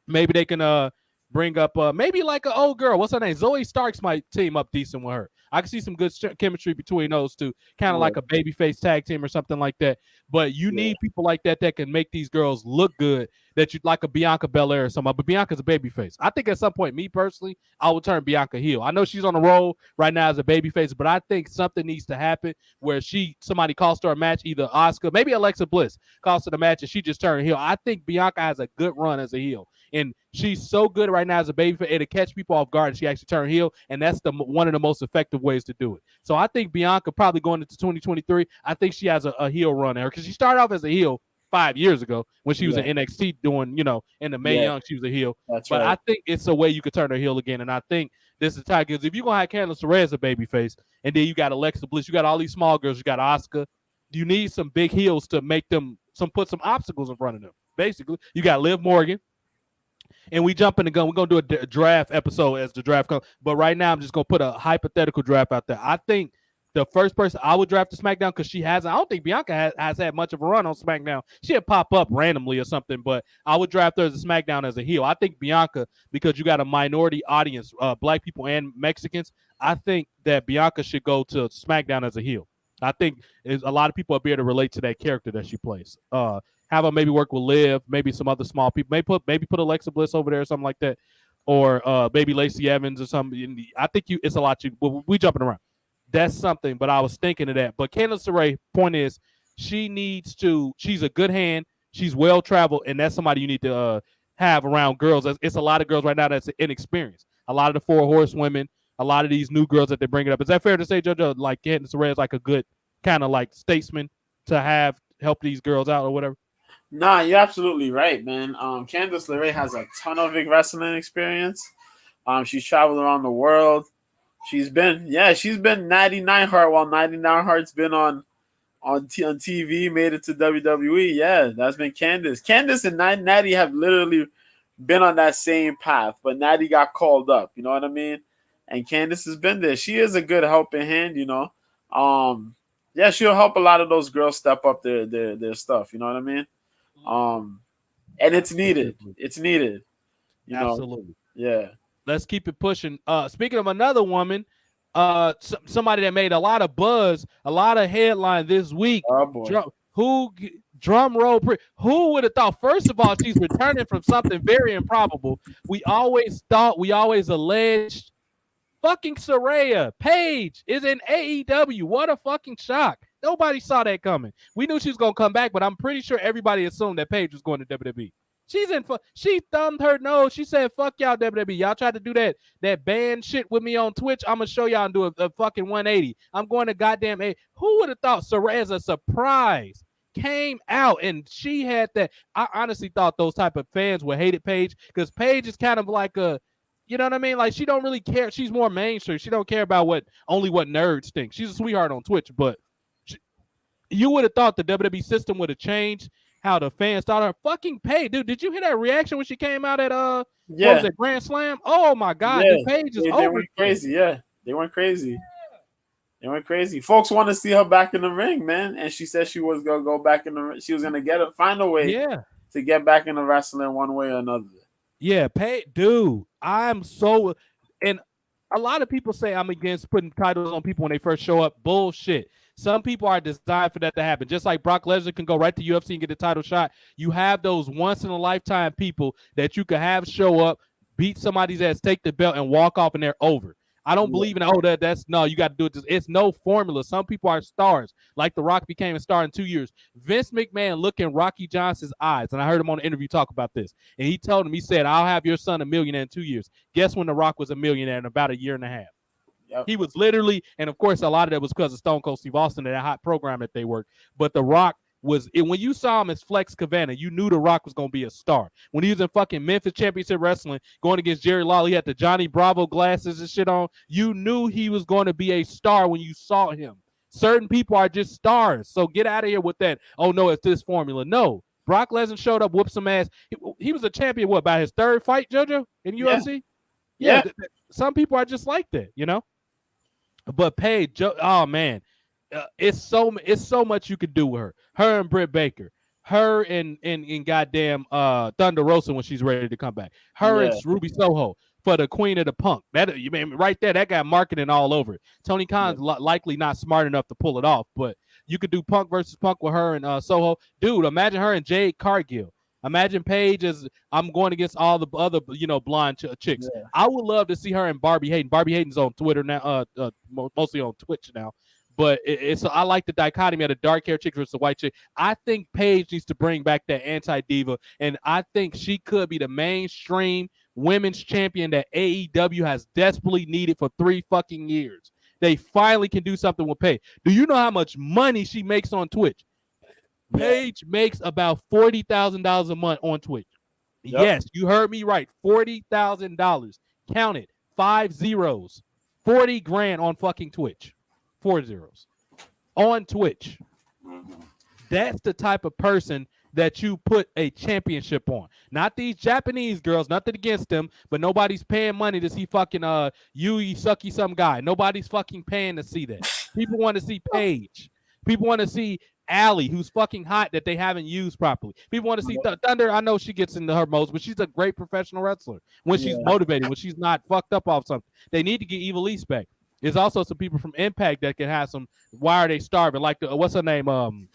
Maybe they can bring up maybe like an old girl. What's her name? Zoe Starks might team up decent with her. I can see some good chemistry between those two, kind of like a babyface tag team or something like that. But you need people like that can make these girls look good. That you'd like a Bianca Belair or something. But Bianca's a babyface. I think at some point, me personally, I will turn Bianca heel. I know she's on the roll right now as a babyface, but I think something needs to happen where somebody calls her a match, either Asuka, maybe Alexa Bliss calls her the match, and she just turned heel. I think Bianca has a good run as a heel. And she's so good right now as a baby, it'll catch people off guard and she actually turn heel, and that's one of the most effective ways to do it. So I think Bianca probably going into 2023, I think she has a heel run there because she started off as a heel 5 years ago when she was in NXT doing, in the Mae Young, she was a heel. That's but I think it's a way you could turn her heel again, and I think this is time because if you're going to have Candice LeRae as a babyface, and then you got Alexa Bliss, you got all these small girls, you got Asuka, you need some big heels to make them put some obstacles in front of them. Basically, you got Liv Morgan. And we jump in the gun. We're going to do a draft episode as the draft comes. But right now, I'm just going to put a hypothetical draft out there. I think the first person I would draft to SmackDown because she hasn't. I don't think Bianca has had much of a run on SmackDown. She'll pop up randomly or something, but I would draft her as a SmackDown as a heel. I think Bianca, because you got a minority audience, black people and Mexicans, I think that Bianca should go to SmackDown as a heel. I think a lot of people will be able to relate to that character that she plays. Have her maybe work with Liv, maybe some other small people. Maybe put Alexa Bliss over there or something like that, or maybe Lacey Evans or something. I think it's a lot. We jumping around. That's something, but I was thinking of that. But Candice LeRae, point is, she's a good hand. She's well-traveled, and that's somebody you need to have around girls. It's a lot of girls right now that's inexperienced. A lot of the 4 horsewomen, a lot of these new girls that they bring it up. Is that fair to say, JoJo? Like Candice LeRae is like a good kind of like statesman to help these girls out or whatever? Nah, you're absolutely right, man. Candice LeRae has a ton of wrestling experience. She's traveled around the world. She's been Natty Neidhart while Natty Neidhart's been on TV, made it to WWE. Yeah, that's been Candice. Candice and Natty have literally been on that same path, but Natty got called up. You know what I mean? And Candice has been there. She is a good helping hand. Yeah, she'll help a lot of those girls step up their stuff. You know what I mean? And it's needed. It's needed. Absolutely. Yeah. let's keep it pushing. Speaking of another woman, somebody that made a lot of buzz, a lot of headline this week. Oh boy. Drum roll. Who would have thought? First of all, she's returning from something very improbable. We always alleged. Fucking Saraya Paige is in AEW. What a fucking shock. Nobody saw that coming. We knew she was going to come back, but I'm pretty sure everybody assumed that Paige was going to WWE. She thumbed her nose. She said, fuck y'all WWE. Y'all tried to do that band shit with me on Twitch. I'm going to show y'all and do a fucking 180. I'm going to goddamn A. Who would have thought Saraya, as a surprise, came out and she had that? I honestly thought those type of fans would hate it, Paige, because Paige is kind of like a, you know what I mean? Like, she don't really care. She's more mainstream. She don't care about what nerds think. She's a sweetheart on Twitch, but you would have thought the WWE system would have changed how the fans thought her. Fucking Paige, dude. Did you hear that reaction when she came out at what was it, Grand Slam? Oh my God, the Paige is over. They went crazy. Yeah, they went crazy. They went crazy. Folks want to see her back in the ring, man. And she said she was gonna go back in the ring. She was gonna find a way to get back in the wrestling one way or another. Yeah, dude, I'm so, and a lot of people say I'm against putting titles on people when they first show up. Bullshit. Some people are designed for that to happen. Just like Brock Lesnar can go right to UFC and get the title shot. You have those once in a lifetime people that you could have show up, beat somebody's ass, take the belt, and walk off, and they're over. I don't believe in that's no, you got to do it. It's no formula. Some people are stars, like The Rock became a star in 2 years. Vince McMahon looked in Rocky Johnson's eyes, and I heard him on the interview talk about this. And he told him, he said, I'll have your son a millionaire in 2 years. Guess when The Rock was a millionaire? In about a year and a half. Yep. He was literally, and of course, a lot of that was because of Stone Cold Steve Austin and that hot program that they worked. But The Rock was it when you saw him as Flex Cavana, you knew The Rock was going to be a star. When he was in fucking Memphis Championship Wrestling going against Jerry Lawler, he had the Johnny Bravo glasses and shit on. You knew he was going to be a star when you saw him. Certain people are just stars. So get out of here with that. Oh, no, it's this formula. No. Brock Lesnar showed up, whooped some ass. He was a champion, what, by his third fight, JoJo, in UFC? Yeah. Some people are just like that, you know? But Paige, oh, man. It's so much you could do with her. Her and Britt Baker. Her and goddamn Thunder Rosa when she's ready to come back. Her and Ruby Soho for the Queen of the Punk. That, you mean, right there, that got marketing all over it. Tony Khan's likely not smart enough to pull it off, but you could do Punk versus Punk with her and Soho. Dude, imagine her and Jade Cargill. Imagine Paige as I'm going against all the other, blonde chicks. Yeah. I would love to see her and Barbie Hayden. Barbie Hayden's on Twitter now, mostly on Twitch now. But I like the dichotomy of the dark hair chick versus the white chick. I think Paige needs to bring back that anti-diva, and I think she could be the mainstream women's champion that AEW has desperately needed for 3 fucking years. They finally can do something with Paige. Do you know how much money she makes on Twitch? Paige makes about $40,000 a month on Twitch. Yep. Yes, you heard me right. $40,000. Count it. 5 zeros. 40 grand on fucking Twitch. 4 zeros on Twitch. That's the type of person that you put a championship on. Not these Japanese girls, nothing against them, but nobody's paying money to see fucking Yui Sucky some guy. Nobody's fucking paying to see that. People want to see Paige. People want to see Allie, who's fucking hot that they haven't used properly. People want to see Thunder. I know she gets into her modes, but she's a great professional wrestler when she's motivated, when she's not fucked up off something. They need to get Evil East back. There's also some people from Impact that can have some. Why are they starving? Like what's her name? Tasha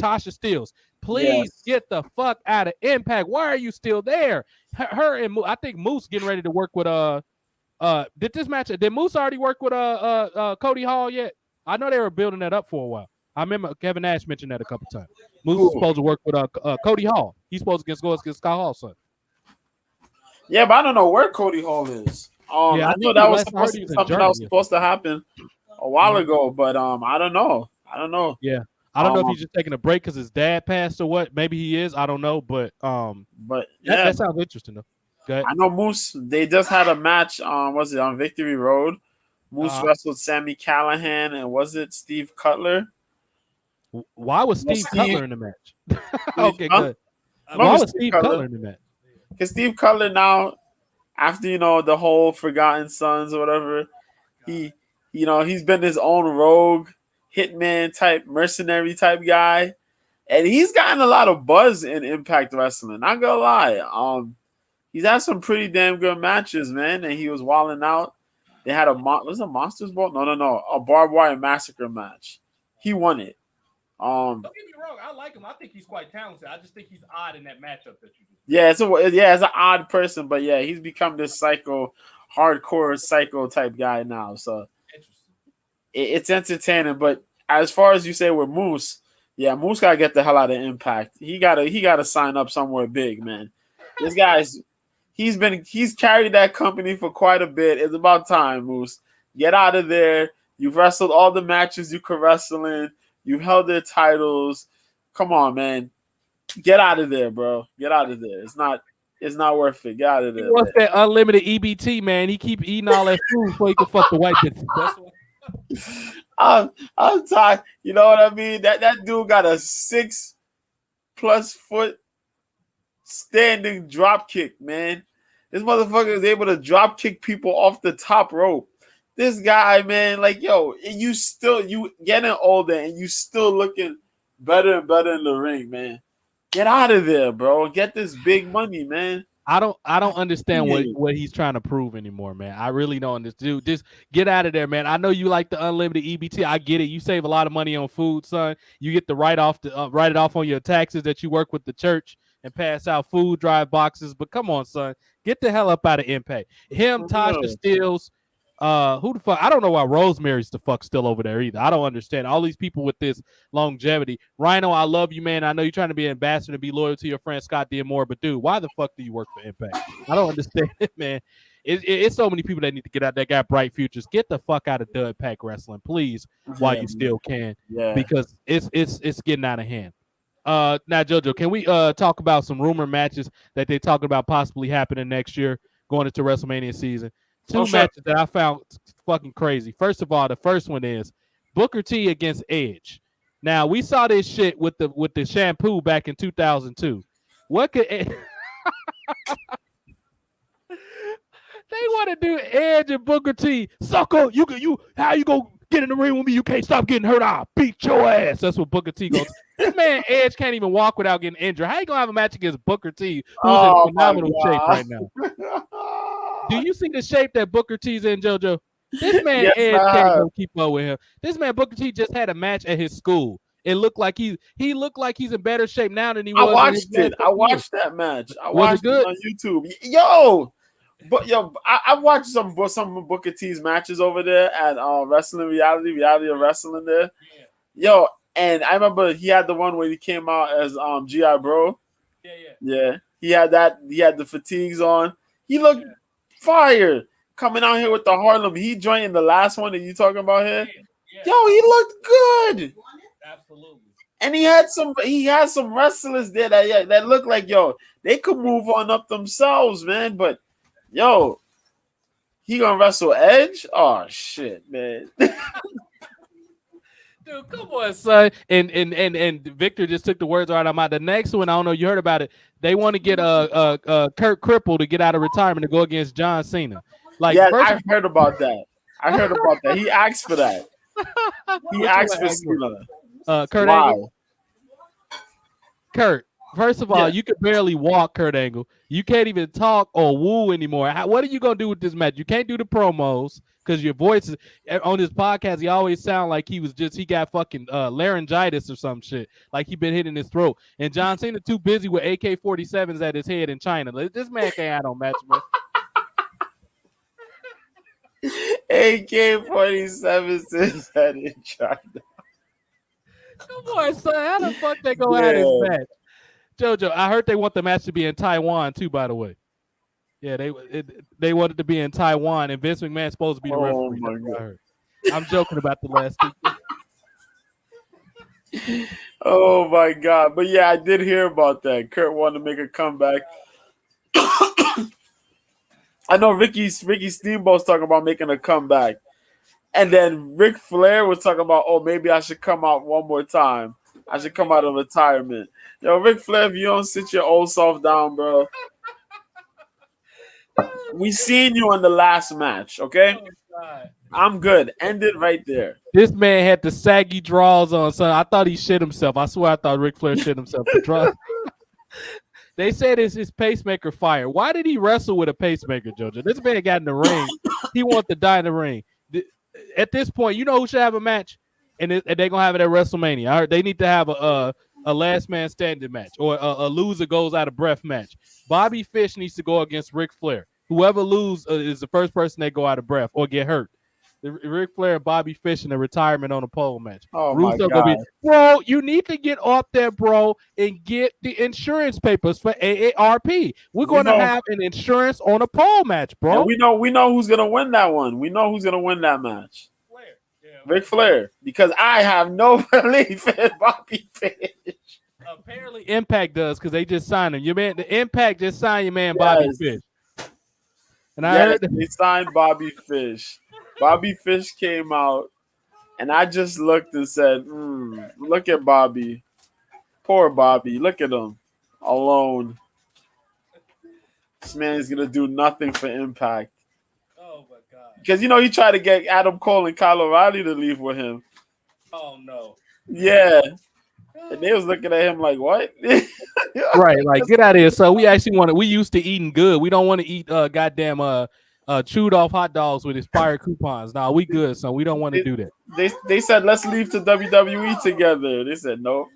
Steelz. Please get the fuck out of Impact. Why are you still there? Her and I think Moose getting ready to work with did Moose already work with Cody Hall yet? I know they were building that up for a while. I remember Kevin Nash mentioned that a couple times. Moose is supposed to work with Cody Hall. He's supposed to go against Scott Hall's son. Yeah, but I don't know where Cody Hall is. I know that was supposed to be something that was supposed to happen a while ago, but I don't know. Yeah, I don't know if he's just taking a break because his dad passed or what. Maybe he is. I don't know, but that sounds interesting though. I know Moose. They just had a match. Was it on Victory Road? Moose wrestled Sami Callihan and was it Steve Cutler? Why was Steve Cutler in the match? Okay, good. Why was Steve Cutler in the match? Because Steve Cutler now, after the whole Forgotten Sons or whatever, he's been his own rogue hitman type, mercenary type guy, and he's gotten a lot of buzz in Impact Wrestling. Not gonna lie, he's had some pretty damn good matches, man. And he was wilding out. They had was it a Monsters Ball? No, a Barbed Wire Massacre match. He won it. Don't get me wrong, I like him. I think he's quite talented. I just think he's odd in that matchup that you do. Yeah, it's an odd person, but yeah, he's become this hardcore psycho type guy now. So it's entertaining. But as far as you say with Moose, yeah, Moose gotta get the hell out of Impact. He gotta sign up somewhere big, man. This guy's he's carried that company for quite a bit. It's about time, Moose. Get out of there. You've wrestled all the matches you could wrestle in. You held their titles. Come on, man. Get out of there, bro. Get out of there. It's not worth it. Get out of there. He wants that unlimited EBT, man. He keep eating all that food before he can fuck the white bitch. That's what... I'm tired. You know what I mean? That dude got a 6+ foot standing drop kick, man. This motherfucker is able to drop kick people off the top rope. This guy, man, like, yo, you getting older and you still looking better and better in the ring, man. Get out of there, bro. Get this big money, man. I don't understand what he's trying to prove anymore, man. I really don't understand. Dude, just get out of there, man. I know you like the unlimited EBT. I get it. You save a lot of money on food, son. You get to write it off on your taxes that you work with the church and pass out food drive boxes. But come on, son. Get the hell up out of Impact. Tasha Steelz. Who the fuck? I don't know why Rosemary's the fuck still over there either. I don't understand all these people with this longevity. Rhino, I love you, man. I know you're trying to be an ambassador and be loyal to your friend Scott D'Amore, but dude, why the fuck do you work for Impact? I don't understand it, man. It's so many people that need to get out that got bright futures. Get the fuck out of Dud Pack Wrestling, please, while you still can, because it's getting out of hand. Now, JoJo, can we talk about some rumor matches that they're talking about possibly happening next year, going into WrestleMania season? Two matches that I found fucking crazy. First of all, the first one is Booker T against Edge. Now, we saw this shit with the shampoo back in 2002. What could they want to do Edge and Booker T? Sucker, how you gonna get in the ring with me? You can't stop getting hurt. I'll beat your ass. That's what Booker T goes. This man Edge can't even walk without getting injured. How you gonna have a match against Booker T, who's in phenomenal shape right now? Do you see the shape that Booker T's in, JoJo? This man Edge can't keep up with him. This man Booker T just had a match at his school. It looked like he looked like he's in better shape now than he was. I watched that match. I watched it on YouTube. Yo, I watched some Booker T's matches over there at Wrestling Reality of Wrestling there. Yo, and I remember he had the one where he came out as G.I. Bro. Yeah. He had that. He had the fatigues on. He looked fire coming out here with the Harlem. He joined the last one that you talking about here. Yo, he looked good. Absolutely. And he had some wrestlers there that looked like, yo, they could move on up themselves, man. But yo, he gonna wrestle Edge? Oh shit, man. Dude, come on, son. And Victor just took the words right out of my mouth. The next one, I don't know, you heard about it. They want to get Kurt Cripple to get out of retirement to go against John Cena. I heard about that. He asked for that. He asked for Cena. Kurt Angle. Kurt, first of all, you can barely walk, Kurt Angle. You can't even talk or woo anymore. What are you gonna do with this match? You can't do the promos because your voice is on his podcast. He always sound like he got fucking laryngitis or some shit, like he been hitting his throat. And John Cena too busy with AK-47s at his head in China. This man can't have no match, man. AK-47s is head in China. Come on, son. How the fuck they go out of this match? JoJo, I heard they want the match to be in Taiwan too, by the way. Yeah, they wanted to be in Taiwan, and Vince McMahon's supposed to be the referee. My God. I'm joking about the last two. Oh my God. But yeah, I did hear about that. Kurt wanted to make a comeback. I know Ricky Steamboat's talking about making a comeback. And then Ric Flair was talking about, oh, maybe I should come out one more time. I should come out of retirement. Yo, Ric Flair, if you don't sit your old self down, bro. We seen you in the last match, okay? Oh, I'm good. End it right there. This man had the saggy draws on, son. I thought he shit himself. I swear I thought Ric Flair shit himself. They said it's his pacemaker fire. Why did he wrestle with a pacemaker, JoJo? This man got in the ring. He wants to die in the ring. At this point, you know who should have a match, and they're gonna have it at WrestleMania. I heard they need to have a last man standing match or a loser goes out of breath match. Bobby Fish needs to go against Ric Flair. Whoever loses is the first person that go out of breath or get hurt. Ric Flair and Bobby Fish in a retirement on a pole match. Oh Russo my God. gonna be, bro, you need to get off there, bro, and get the insurance papers for AARP. We're gonna have an insurance on a pole match, bro. And we know who's gonna win that one. We know who's gonna win that match. Ric Flair, because I have no belief in Bobby Fish. Apparently, Impact does because they just signed him. The Impact just signed your man Bobby Fish. And I heard they signed Bobby Fish. Bobby Fish came out, and I just looked and said, "Look at Bobby, poor Bobby. Look at him alone. This man is gonna do nothing for Impact." Oh my God! Because he tried to get Adam Cole and Kyle O'Reilly to leave with him. Oh no! Yeah, and they was looking at him like, "What?" Right, like get out of here. So we actually we used to eating good. We don't want to eat goddamn chewed off hot dogs with expired coupons. Nah, we good, so we don't want to do that. They said let's leave to WWE together. They said nope.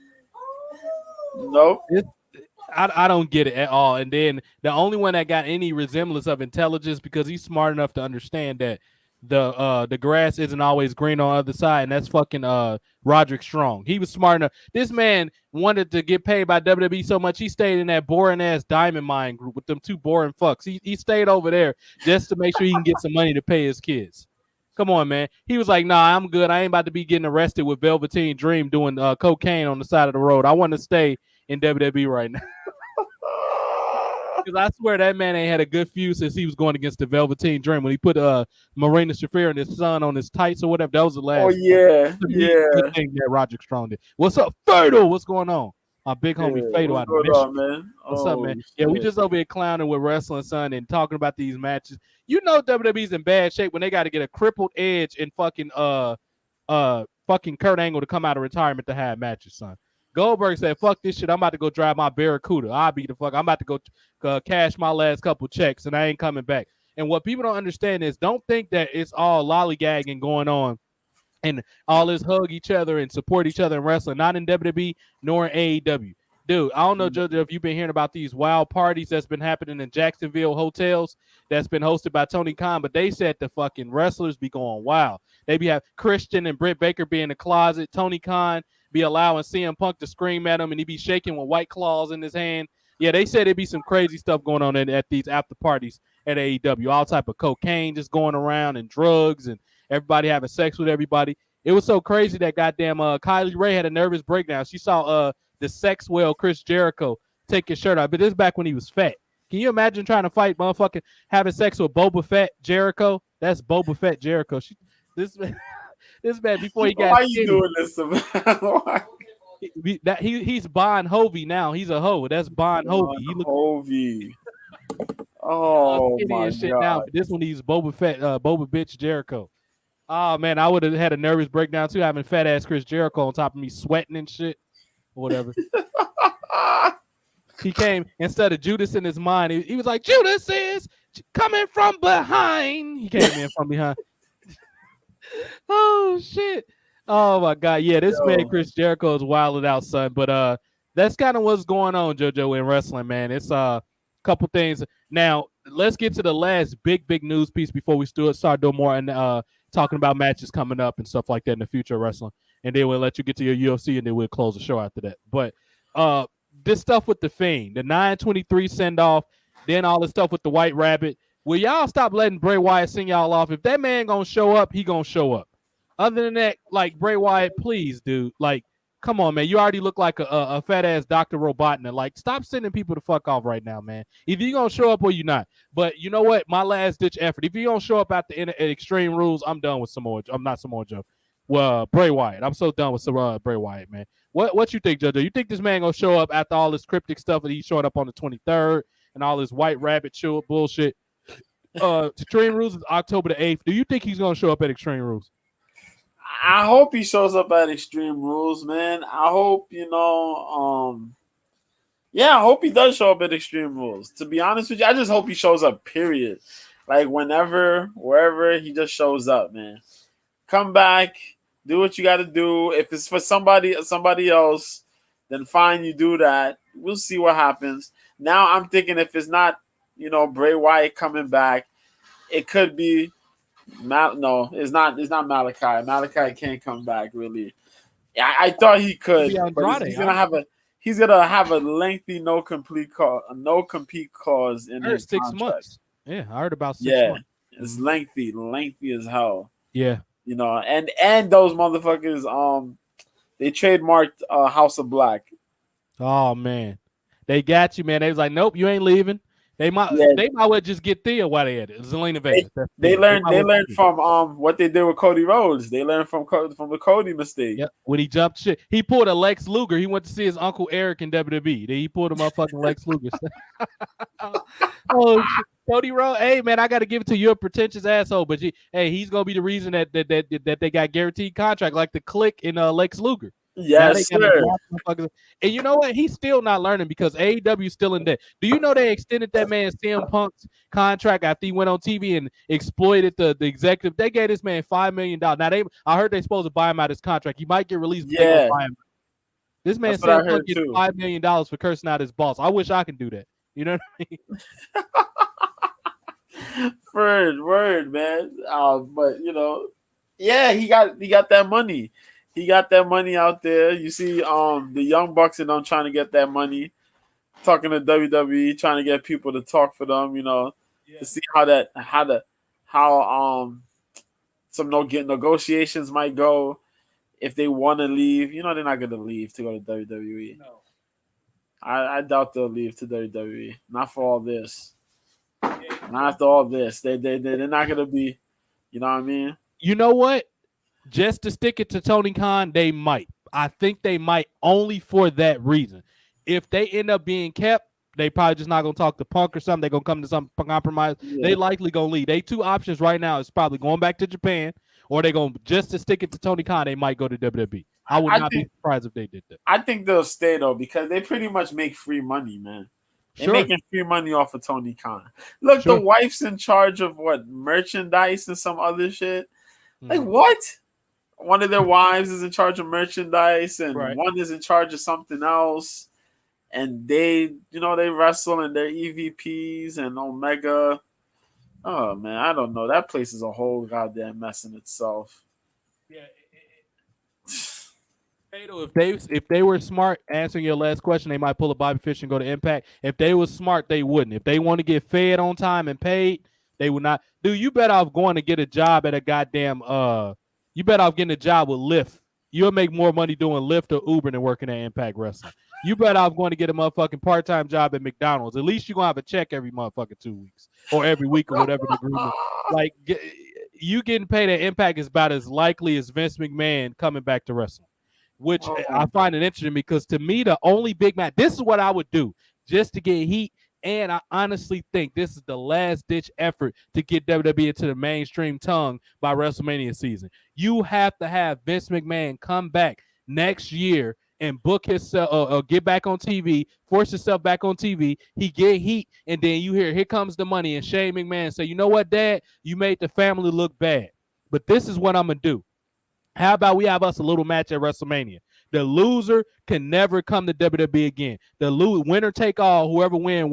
I don't get it at all. And then the only one that got any resemblance of intelligence because he's smart enough to understand that the grass isn't always green on the other side, and that's fucking Roderick Strong. He was smart enough. This man wanted to get paid by WWE so much he stayed in that boring ass diamond mine group with them two boring fucks. He stayed over there just to make sure he can get some money to pay his kids. Come on, man. He was like, nah, I'm good. I ain't about to be getting arrested with Velveteen Dream doing cocaine on the side of the road. I want to stay in WWE right now. Because I swear that man ain't had a good feud since he was going against the Velveteen Dream when he put Marina Shafir and his son on his tights or whatever. That was the last. Oh yeah, good thing that Roderick Strong did. What's up, Fatal? What's going on? My big homie Fatal out of Michigan. Man? What's up, man? Yeah, we just over here clowning with wrestling, son, and talking about these matches. You know WWE's in bad shape when they got to get a crippled Edge and fucking Kurt Angle to come out of retirement to have matches, son. Goldberg said, fuck this shit. I'm about to go drive my Barracuda. I'll be the fuck. I'm about to go cash my last couple checks, and I ain't coming back. And what people don't understand is don't think that it's all lollygagging going on and all this hug each other and support each other in wrestling. Not in WWE nor in AEW. Dude, I don't know, JoJo, if you've been hearing about these wild parties that's been happening in Jacksonville hotels that's been hosted by Tony Khan, but they said the fucking wrestlers be going wild. They be have Christian and Britt Baker be in the closet. Tony Khan be allowing CM Punk to scream at him, and he be shaking with White Claws in his hand. Yeah, they said it'd be some crazy stuff going on at these after parties at AEW. All type of cocaine just going around and drugs and everybody having sex with everybody. It was so crazy that goddamn Kylie Ray had a nervous breakdown. She saw the sex whale Chris Jericho take his shirt off, but this is back when he was fat. Can you imagine trying to fight motherfucking having sex with Boba Fett Jericho? That's Boba Fett Jericho. This man before he got. Why are you doing this? He's Bon Hovey now. He's a hoe. That's Bon Hovey. Hovey. Oh my shit God. Now, but this one he's Boba Fett, Boba bitch Jericho. Oh man, I would have had a nervous breakdown too, having fat ass Chris Jericho on top of me sweating and shit, or whatever. He came instead of Judas in his mind. He was like, Judas is coming from behind. He came in from behind. Oh shit! Oh my God! Yeah, this man Chris Jericho is wilded out, son. But that's kind of what's going on, JoJo, in wrestling, man. It's a couple things. Now let's get to the last big news piece before we start doing more and talking about matches coming up and stuff like that in the future of wrestling. And then we'll let you get to your UFC, and then we'll close the show after that. But this stuff with the Fiend, the 9/23 send off, then all the stuff with the White Rabbit. Will y'all stop letting Bray Wyatt sing y'all off? If that man gonna show up, he gonna show up. Other than that, like Bray Wyatt, please, dude. Like, come on, man. You already look like a fat ass Dr. Robotnik. Like, stop sending people the fuck off right now, man. Either you gonna show up or you not. But you know what? My last ditch effort. If you don't show up at Extreme Rules, I'm done with Samoa. I'm not Samoa Joe. Well, Bray Wyatt. I'm so done with Bray Wyatt, man. What you think, JoJo? You think this man gonna show up after all this cryptic stuff that he's showing up on the 23rd and all this White Rabbit show bullshit? Extreme Rules is October the 8th. Do you think he's gonna show up at Extreme Rules? I hope he shows up at Extreme Rules, man. I hope Yeah, I hope he does show up at Extreme Rules. To be honest with you, I just hope he shows up, period. Like whenever, wherever, he just shows up, man. Come back, do what you got to do. If it's for somebody else, then fine, you do that. We'll see what happens. Now I'm thinking if it's not, Bray Wyatt coming back, it could be no, it's not. It's not Malachi. Malachi can't come back really. I thought he could, but he's gonna have a lengthy no compete clause in his 6 contract. months. Yeah, I heard about 6 months. It's lengthy as hell. Yeah, and those motherfuckers, they trademarked House of Black. Oh man, they got you, man. They was like, nope, you ain't leaving. They might well just get Thea while they at it. Zelina Vega. They learned from what they did with Cody Rhodes. They learned from the Cody mistake. Yep. When he jumped shit, he pulled a Lex Luger. He went to see his uncle Eric in WWE. Then he pulled a motherfucking Lex Luger. Oh shit. Cody Rhodes, hey man, I got to give it to you, a pretentious asshole. But he's gonna be the reason that they got guaranteed contract like the Click in Lex Luger. Yes, sir. And you know what? He's still not learning because AEW is still in debt. Do you know they extended that man CM Punk's contract after he went on TV and exploited the executive? They gave this man $5 million. Now I heard they're supposed to buy him out of his contract. He might get released. Yeah. This man CM Punk gets $5 million for cursing out his boss. I wish I could do that. You know what I mean? Word, man. But yeah, he got that money. He got that money out there. You see, the Young Bucks and them trying to get that money, talking to WWE, trying to get people to talk for them. To see how some negotiations might go if they want to leave. They're not gonna leave to go to WWE. No. I doubt they'll leave to WWE. Not for all this. Not after all this. They're not gonna be. You know what I mean? You know what? Just to stick it to Tony Khan, they might. I think they might only for that reason. If they end up being kept, they probably just not going to talk to Punk or something. They're going to come to some compromise. Yeah. They likely going to leave. They two options right now is probably going back to Japan, or they're going to, just to stick it to Tony Khan, they might go to WWE. I would not be surprised if they did that. I think they'll stay, though, because they pretty much make free money, man. They're making free money off of Tony Khan. Look, the wife's in charge of what? Merchandise and some other shit? Like, what? One of their wives is in charge of merchandise, and one is in charge of something else. And they wrestle and they're EVPs and Omega. Oh man, I don't know. That place is a whole goddamn mess in itself. Yeah. If they were smart, answering your last question, they might pull a Bobby Fish and go to Impact. If they were smart, they wouldn't. If they want to get fed on time and paid, they would not. Dude, you better off going to get a job at a goddamn you better off getting a job with Lyft. You'll make more money doing Lyft or Uber than working at Impact Wrestling. You better off going to get a motherfucking part-time job at McDonald's. At least you're going to have a check every motherfucking 2 weeks or every week or whatever the agreement. Like, you getting paid at Impact is about as likely as Vince McMahon coming back to wrestling, which I find it interesting because to me, the only big match, this is what I would do just to get heat. And I honestly think this is the last-ditch effort to get WWE into the mainstream tongue by WrestleMania season. You have to have Vince McMahon come back next year and book himself, get back on TV, force himself back on TV. He get heat, and then you hear, here comes the money, and Shane McMahon say, you know what, Dad? You made the family look bad. But this is what I'm going to do. How about we have us a little match at WrestleMania? The loser can never come to WWE again. The winner take all, whoever win,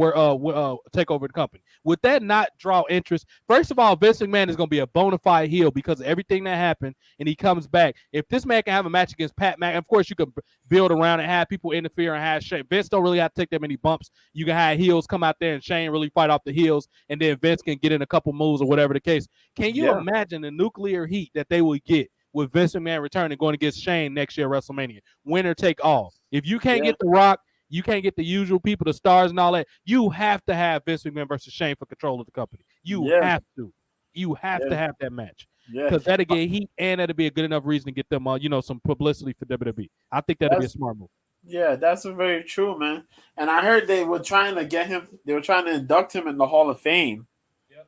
take over the company. Would that not draw interest? First of all, Vince McMahon is going to be a bona fide heel because of everything that happened, and he comes back. If this man can have a match against Pat McAfee, of course you can build around and have people interfere and have Shane. Vince don't really have to take that many bumps. You can have heels come out there and Shane really fight off the heels, and then Vince can get in a couple moves or whatever the case. Can you imagine the nuclear heat that they would get with Vince McMahon returning, going against Shane next year at WrestleMania? Winner take all. If you can't get The Rock, you can't get the usual people, the stars and all that, you have to have Vince McMahon versus Shane for control of the company. You have to. You have to have that match. Because that'll get heat and that'll be a good enough reason to get them some publicity for WWE. I think that'll be a smart move. Yeah, that's very true, man. And I heard they were trying to get him, they were trying to induct him in the Hall of Fame. Yep.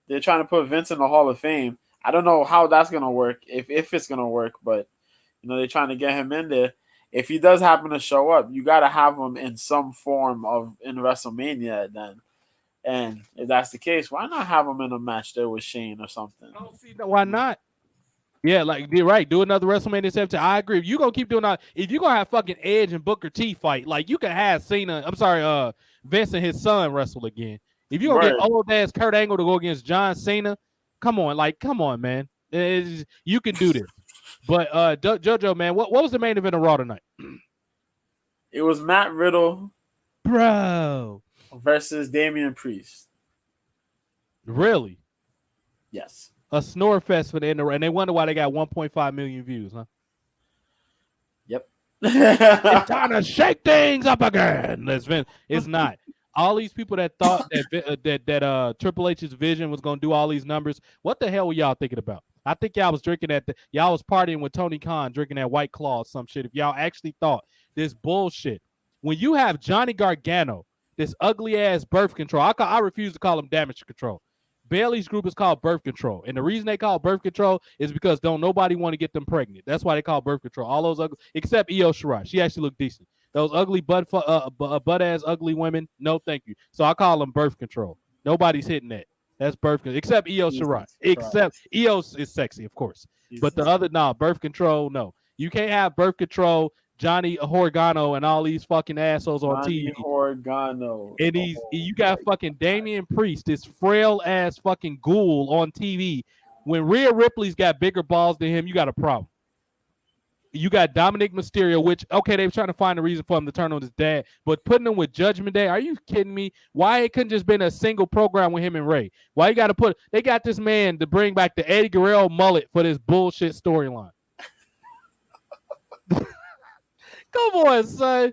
They're trying to put Vince in the Hall of Fame. I don't know how that's gonna work, if it's gonna work, but they're trying to get him in there. if he does happen to show up, you got to have him in some form in WrestleMania then. And if that's the case, why not have him in a match there with Shane or something? I don't see why not. Yeah, like you're right. Do another WrestleMania 17. I agree. If you're gonna keep doing that, if you're gonna have fucking Edge and Booker T fight, like you can have Vince and his son wrestle again. If you're gonna get old ass Kurt Angle to go against John Cena, come on, man. You can do this. But JoJo, man, what was the main event of Raw tonight? It was Matt Riddle, bro, versus Damian Priest. Really? Yes. A snore fest for the end of, and they wonder why they got 1.5 million views, huh? Yep. It's time to shake things up again. It's not. All these people that thought that Triple H's vision was gonna do all these numbers, what the hell were y'all thinking about? I think y'all was y'all was partying with Tony Khan, drinking that White Claw or some shit. If y'all actually thought this bullshit, when you have Johnny Gargano, this ugly ass birth control, I refuse to call him damage control. Bailey's group is called birth control, and the reason they call birth control is because don't nobody want to get them pregnant. That's why they call birth control. All those ugly, except Io Shirai, she actually looked decent. Those ugly butt ass ugly women, no thank you. So I call them birth control. Nobody's hitting that. That's birth control, except Io Shirai. Except Io is sexy, of course, but the other birth control, no. You can't have birth control, Johnny Gargano, and all these fucking assholes on TV. Gargano. And you got fucking Damian Priest, this frail ass fucking ghoul on TV. When Rhea Ripley's got bigger balls than him, you got a problem. You got Dominic Mysterio, which, okay, they were trying to find a reason for him to turn on his dad, but putting him with Judgment Day, are you kidding me? Why it couldn't just been a single program with him and Ray? Why you got to they got this man to bring back the Eddie Guerrero mullet for this bullshit storyline. Come on, son.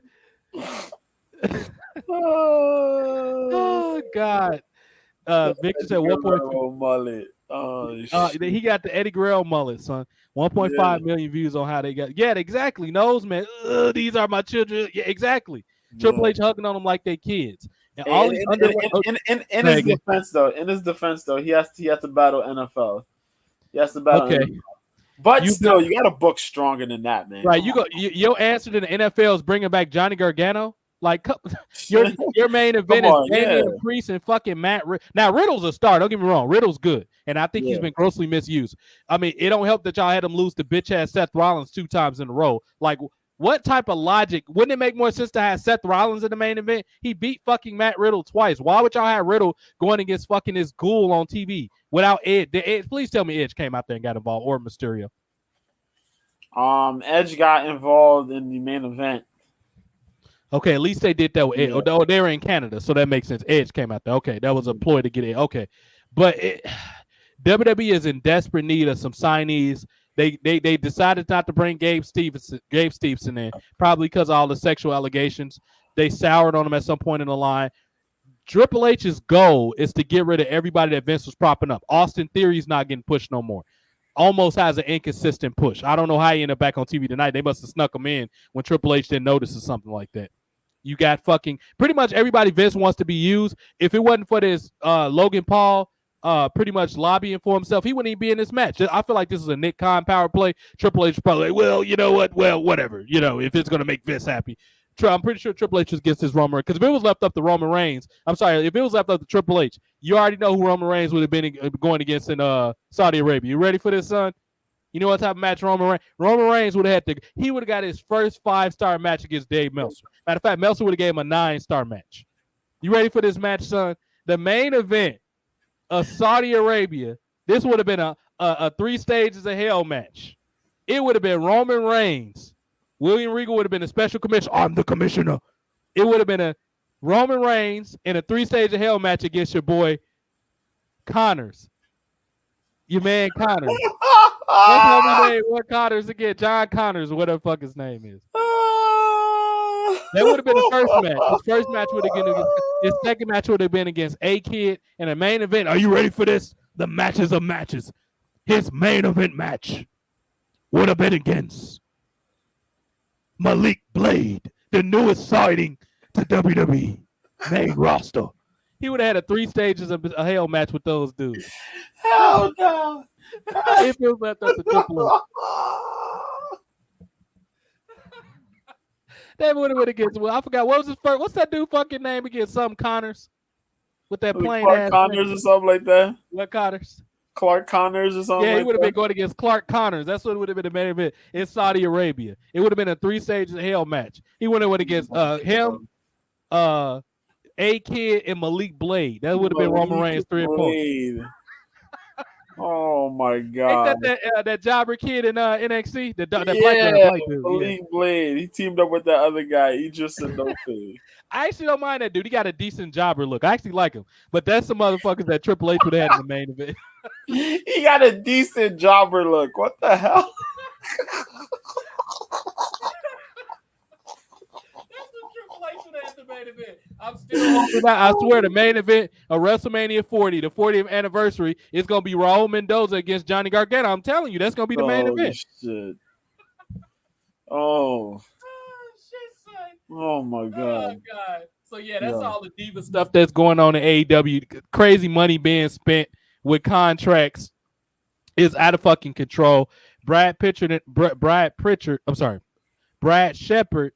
Oh God. Victor said 1.5 mullet. He got the Eddie Guerrero mullet, son. 1.5 million views on how they got. Yeah, exactly. Nose man. These are my children. Yeah, exactly. Yeah. Triple H hugging on them like they kids. And all in his defense though, he has to battle NFL. He has to battle. Okay. NFL. But you got to book stronger than that, man. Right. Your answer to the NFL is bringing back Johnny Gargano. Like your main event is Damian Priest and fucking Matt. Now Riddle's a star. Don't get me wrong. Riddle's good, and I think he's been grossly misused. I mean, it don't help that y'all had him lose to bitch ass Seth Rollins 2 times in a row. Like, what type of logic? Wouldn't it make more sense to have Seth Rollins in the main event? He beat fucking Matt Riddle twice. Why would y'all have Riddle going against fucking this ghoul on TV without Edge? Please tell me Edge came out there and got involved, or Mysterio. Edge got involved in the main event. Okay, at least they did that with Edge. Oh, they were in Canada, so that makes sense. Edge came out there. Okay, that was a ploy to get in. Okay, but WWE is in desperate need of some signees. They decided not to bring Gabe Stevenson in, probably because of all the sexual allegations. They soured on him at some point in the line. Triple H's goal is to get rid of everybody that Vince was propping up. Austin Theory's not getting pushed no more. Almost has an inconsistent push. I don't know how he ended up back on TV tonight. They must have snuck him in when Triple H didn't notice or something like that. You got fucking pretty much everybody Vince wants to be used. If it wasn't for this Logan Paul pretty much lobbying for himself, he wouldn't even be in this match. I feel like this is a Nick Khan power play. Triple H is probably like, well, you know what? Well, whatever. You know, if it's going to make Vince happy. I'm pretty sure Triple H just gets his Roman Reigns. Because if it was left up to Roman Reigns, if it was left up to Triple H, you already know who Roman Reigns would have been going against in Saudi Arabia. You ready for this, son? You know what type of match Roman Reigns would have had he would have got his first 5-star match against Dave Meltzer. Matter of fact, Meltzer would have gave him a 9-star match. You ready for this match, son? The main event of Saudi Arabia, this would have been a 3 stages of hell match. It would have been Roman Reigns. William Regal would have been a special commissioner. I'm the commissioner. It would have been a Roman Reigns in a 3-stage of hell match against your boy Connors. Your man Connors. What Connors again? John Connors, or whatever the fuck his name is. That would have been the first match. His first match would have been against, his second match would have been against A-Kid. And the main event, are you ready for this? The matches of matches. His main event match would have been against Malik Blade, the newest sighting to WWE main roster. He would have had a 3 stages of a hell match with those dudes. Hell no. It feels left up to Triple H. They would have went against. Well, I forgot what was his first. What's that dude fucking name against? Some Connors with that plain Clark ass Connors name. or something like that. What Connors? Clark Connors or something. Yeah, he like would have that. been going against Clark Connors. That's what would have been the main event in Saudi Arabia. It would have been a 3 stages of hell match. He would have went against him, A-Kid, and Malik Blade. That would have been Roman Reigns 3 and 4. Oh my god! Ain't that jobber kid in NXT? That black dude. Malik Blade. He teamed up with that other guy, Idris Inoue. I actually don't mind that dude. He got a decent jobber look. I actually like him. But that's some motherfuckers that Triple H would have had in the main event. He got a decent jobber look. What the hell? I'm still hoping that. I swear, the main event of WrestleMania 40, the 40th anniversary, is going to be Raul Mendoza against Johnny Gargano. I'm telling you, that's going to be the main event. Shit. Oh. Shit, son. Oh my god. Oh god. So yeah, that's all the diva stuff that's going on in AEW. Crazy money being spent with contracts is out of fucking control. Brad Shepard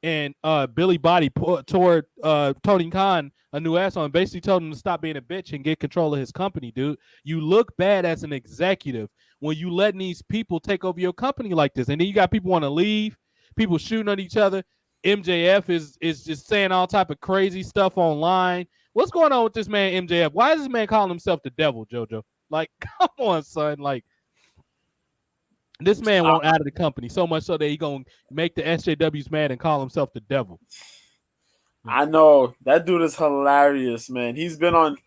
and Billy Body toward Tony Khan a new asshole and basically told him to stop being a bitch and get control of his company, dude. You look bad as an executive when you letting these people take over your company like this. And then you got people want to leave, people shooting at each other. MJF is just saying all type of crazy stuff online. What's going on with this man, MJF? Why is this man calling himself the devil, JoJo? Like, come on, son. Like, this man won't out of the company so much so that he gonna make the SJWs mad and call himself the devil. I know that dude is hilarious, man. He's been on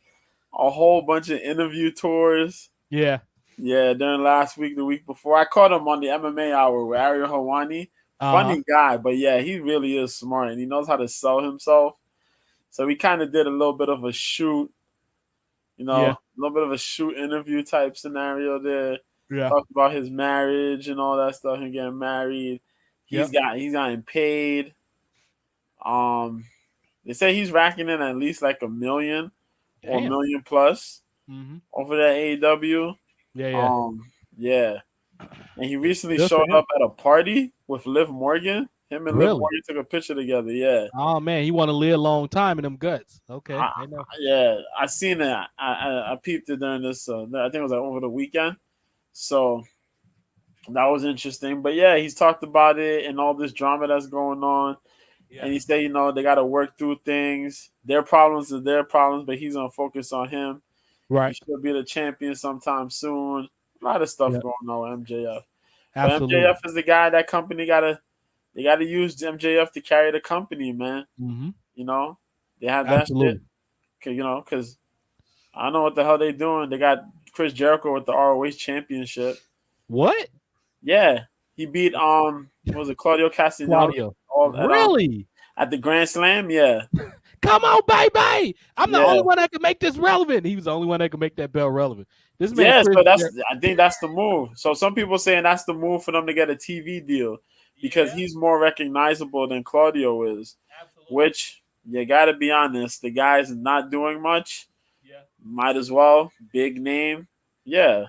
a whole bunch of interview tours. Yeah, during last week, the week before, I caught him on the MMA Hour with Ariel Helwani. Funny guy, but yeah, he really is smart and he knows how to sell himself. So we kind of did a little bit of a shoot, a little bit of a shoot interview type scenario there. Yeah, talked about his marriage and all that stuff. Him getting married. He's gotten paid. They say he's racking in at least like $1 million or $1 million plus over that AEW. Yeah. And he recently showed up at a party with Liv Morgan. Him and Liv Morgan took a picture together. Yeah. Oh man, he want to live a long time in them guts. Okay. I seen it. I peeped it during this. I think it was like over the weekend. So that was interesting. But yeah, he's talked about it and all this drama that's going on. Yeah. And he said, they got to work through things. Their problems are their problems, but he's gonna focus on him. Right. He should be the champion sometime soon. A lot of stuff going on with MJF. Absolutely. But MJF is the guy that company gotta use MJF to carry the company, man. Mm-hmm. They have that shit. Because I don't know what the hell they doing. They got Chris Jericho with the ROH championship. What? Yeah. He beat what was it, Claudio Castagnoli? Really? At the Grand Slam, yeah. Come on, baby! I'm the only one that can make this relevant. He was the only one that can make that belt relevant. This man, I think that's the move. So some people saying that's the move for them to get a TV deal because he's more recognizable than Claudio is. Absolutely. Which you got to be honest, the guy's not doing much. Yeah, might as well. Big name, yeah.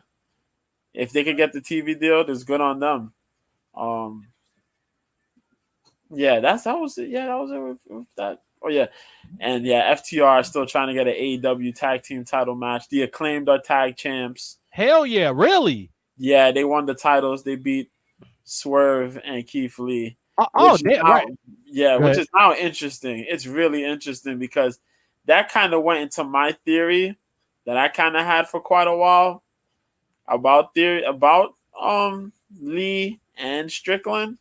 If they could get the TV deal, that's good on them. Yeah, that was it. Yeah, that was it with that. Oh yeah, and yeah, FTR is still trying to get an AEW tag team title match. The Acclaimed are tag champs. Hell yeah, really? Yeah, they won the titles. They beat Swerve and Keith Lee. Right. Yeah, which is now interesting. It's really interesting because that kind of went into my theory that I kind of had for quite a while about Lee and Strickland.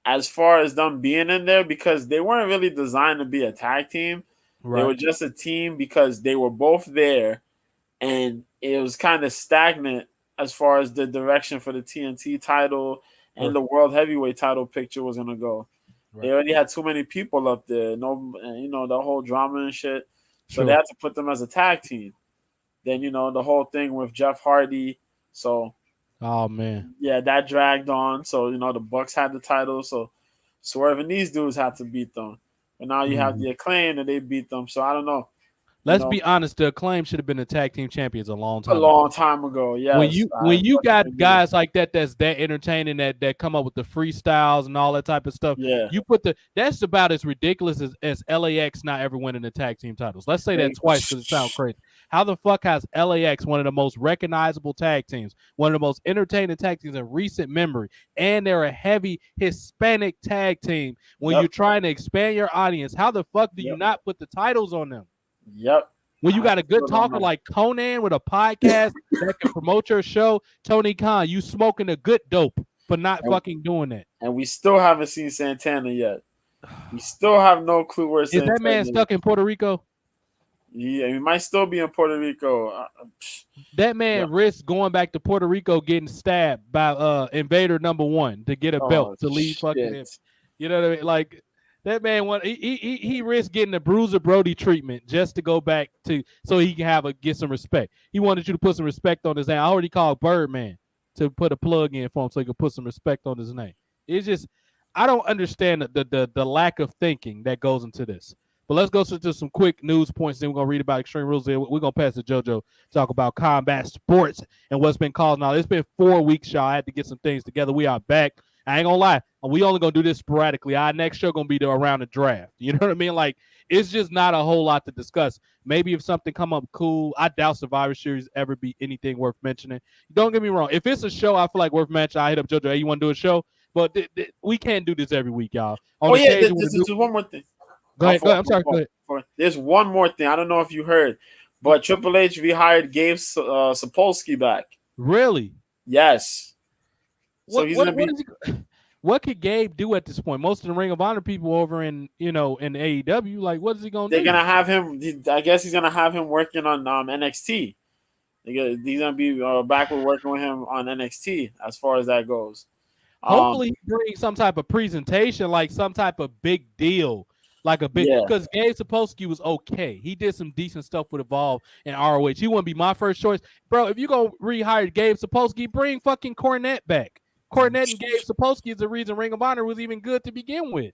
As far as them being in there, because they weren't really designed to be a tag team. Right. They were just a team because they were both there and it was kind of stagnant as far as the direction for the TNT title and the World Heavyweight title picture was going to go. Right. They already had too many people up there, the whole drama and shit. So they had to put them as a tag team. Then, the whole thing with Jeff Hardy. So, oh man, yeah, that dragged on. So the Bucks had the title, so Swerve and these dudes had to beat them. But now you have the Acclaim and they beat them. So I don't know. Let's be honest. The Acclaim should have been the tag team champions a long time. A long time ago, yes. When you got guys like that's that entertaining that come up with the freestyles and all that type of stuff. Yeah. You put that's about as ridiculous as LAX not ever winning the tag team titles. Let's say that twice because it sounds crazy. How the fuck has LAX, one of the most recognizable tag teams, one of the most entertaining tag teams in recent memory, and they're a heavy Hispanic tag team. When you're trying to expand your audience, how the fuck do you not put the titles on them? Yep. When you got a good talker like Conan with a podcast that can promote your show, Tony Khan, you smoking a good dope for not fucking doing that. And we still haven't seen Santana yet. We still have no clue where Santana is. That man stuck in Puerto Rico? Yeah, he might still be in Puerto Rico. That man risked going back to Puerto Rico getting stabbed by Invader #1 to get a belt to leave fucking him. You know what I mean? Like that man he risked getting the Bruiser Brody treatment just to go back to so he can get some respect. He wanted you to put some respect on his name. I already called Birdman to put a plug in for him so he could put some respect on his name. It's just I don't understand the lack of thinking that goes into this. But let's go to some quick news points. Then we're going to read about Extreme Rules. We're going to pass to JoJo, talk about combat sports and what's been caused. Now, it's been 4 weeks, y'all. I had to get some things together. We are back. I ain't going to lie. We only going to do this sporadically. Our next show going to be around the draft. You know what I mean? Like, it's just not a whole lot to discuss. Maybe if something come up cool, I doubt Survivor Series ever be anything worth mentioning. Don't get me wrong. If it's a show I feel like worth mentioning, I hit up JoJo. Hey, you want to do a show? But we can't do this every week, y'all. This is one more thing. Go ahead. I'm sorry. Go ahead. There's one more thing. I don't know if you heard, but Triple H rehired Gabe Sapolsky back. Really? Yes. So he's gonna be. What could Gabe do at this point? Most of the Ring of Honor people over in AEW, like, what is he gonna do? They're gonna have him. I guess he's gonna have him working on NXT. He's gonna be back with working with him on NXT as far as that goes. Hopefully, he brings some type of presentation, like some type of big deal. Like a big, because Gabe Sapolsky was okay. He did some decent stuff with Evolve and ROH. He wouldn't be my first choice. Bro, if you go rehire Gabe Sapolsky, bring fucking Cornette back. Cornette and Gabe Sapolsky is the reason Ring of Honor was even good to begin with.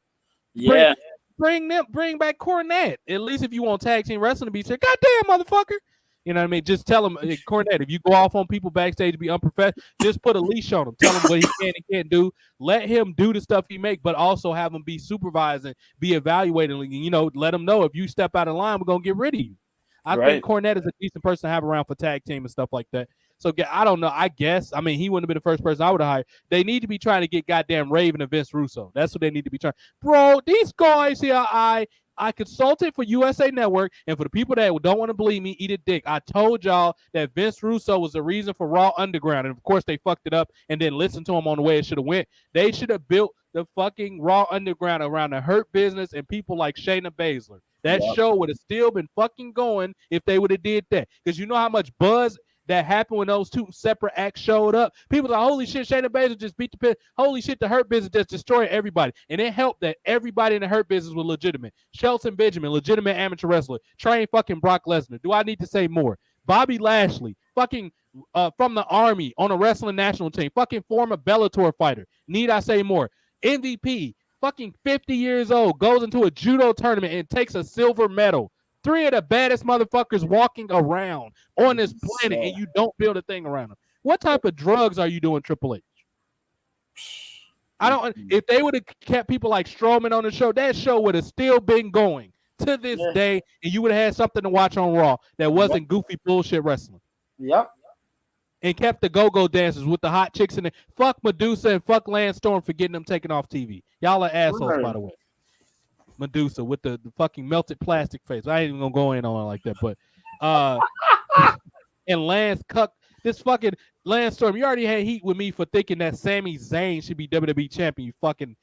Yeah. Bring back Cornette. At least if you want tag team wrestling to be said, goddamn motherfucker. You know what I mean? Just tell him, Cornette, if you go off on people backstage to be unprofessional, just put a leash on him. Tell him what he can and can't do. Let him do the stuff he make, but also have him be supervising, be evaluating. Let him know if you step out of line, we're going to get rid of you. I think Cornette is a decent person to have around for tag team and stuff like that. So I don't know. I guess. I mean, he wouldn't have been the first person I would have hired. They need to be trying to get goddamn Raven and Vince Russo. That's what they need to be trying. Bro, these guys here, I consulted for USA Network, and for the people that don't want to believe me, eat a dick. I told y'all that Vince Russo was the reason for Raw Underground, and of course they fucked it up and didn't listen to him on the way it should have went. They should have built the fucking Raw Underground around the Hurt Business and people like Shayna Baszler. That show would have still been fucking going if they would have did that. Because you know how much buzz that happened when those two separate acts showed up. People like, holy shit, Shayna Baszler just beat the pit. Holy shit, the Hurt Business just destroyed everybody. And it helped that everybody in the Hurt Business was legitimate. Shelton Benjamin, legitimate amateur wrestler. Trained fucking Brock Lesnar. Do I need to say more? Bobby Lashley, fucking from the Army on a wrestling national team. Fucking former Bellator fighter. Need I say more? MVP, fucking 50 years old, goes into a judo tournament and takes a silver medal. 3 of the baddest motherfuckers walking around on this planet, and you don't build a thing around them. What type of drugs are you doing, Triple H? I don't. If they would have kept people like Strowman on the show, that show would have still been going to this day, and you would have had something to watch on Raw that wasn't goofy bullshit wrestling. Yep. And kept the go-go dancers with the hot chicks in it. Fuck Medusa and fuck Lance Storm for getting them taken off TV. Y'all are assholes, by the way. Medusa with the fucking melted plastic face. I ain't even gonna go in on it like that, but and Lance Cuck, this fucking Lance Storm, you already had heat with me for thinking that Sami Zayn should be WWE champion, you fucking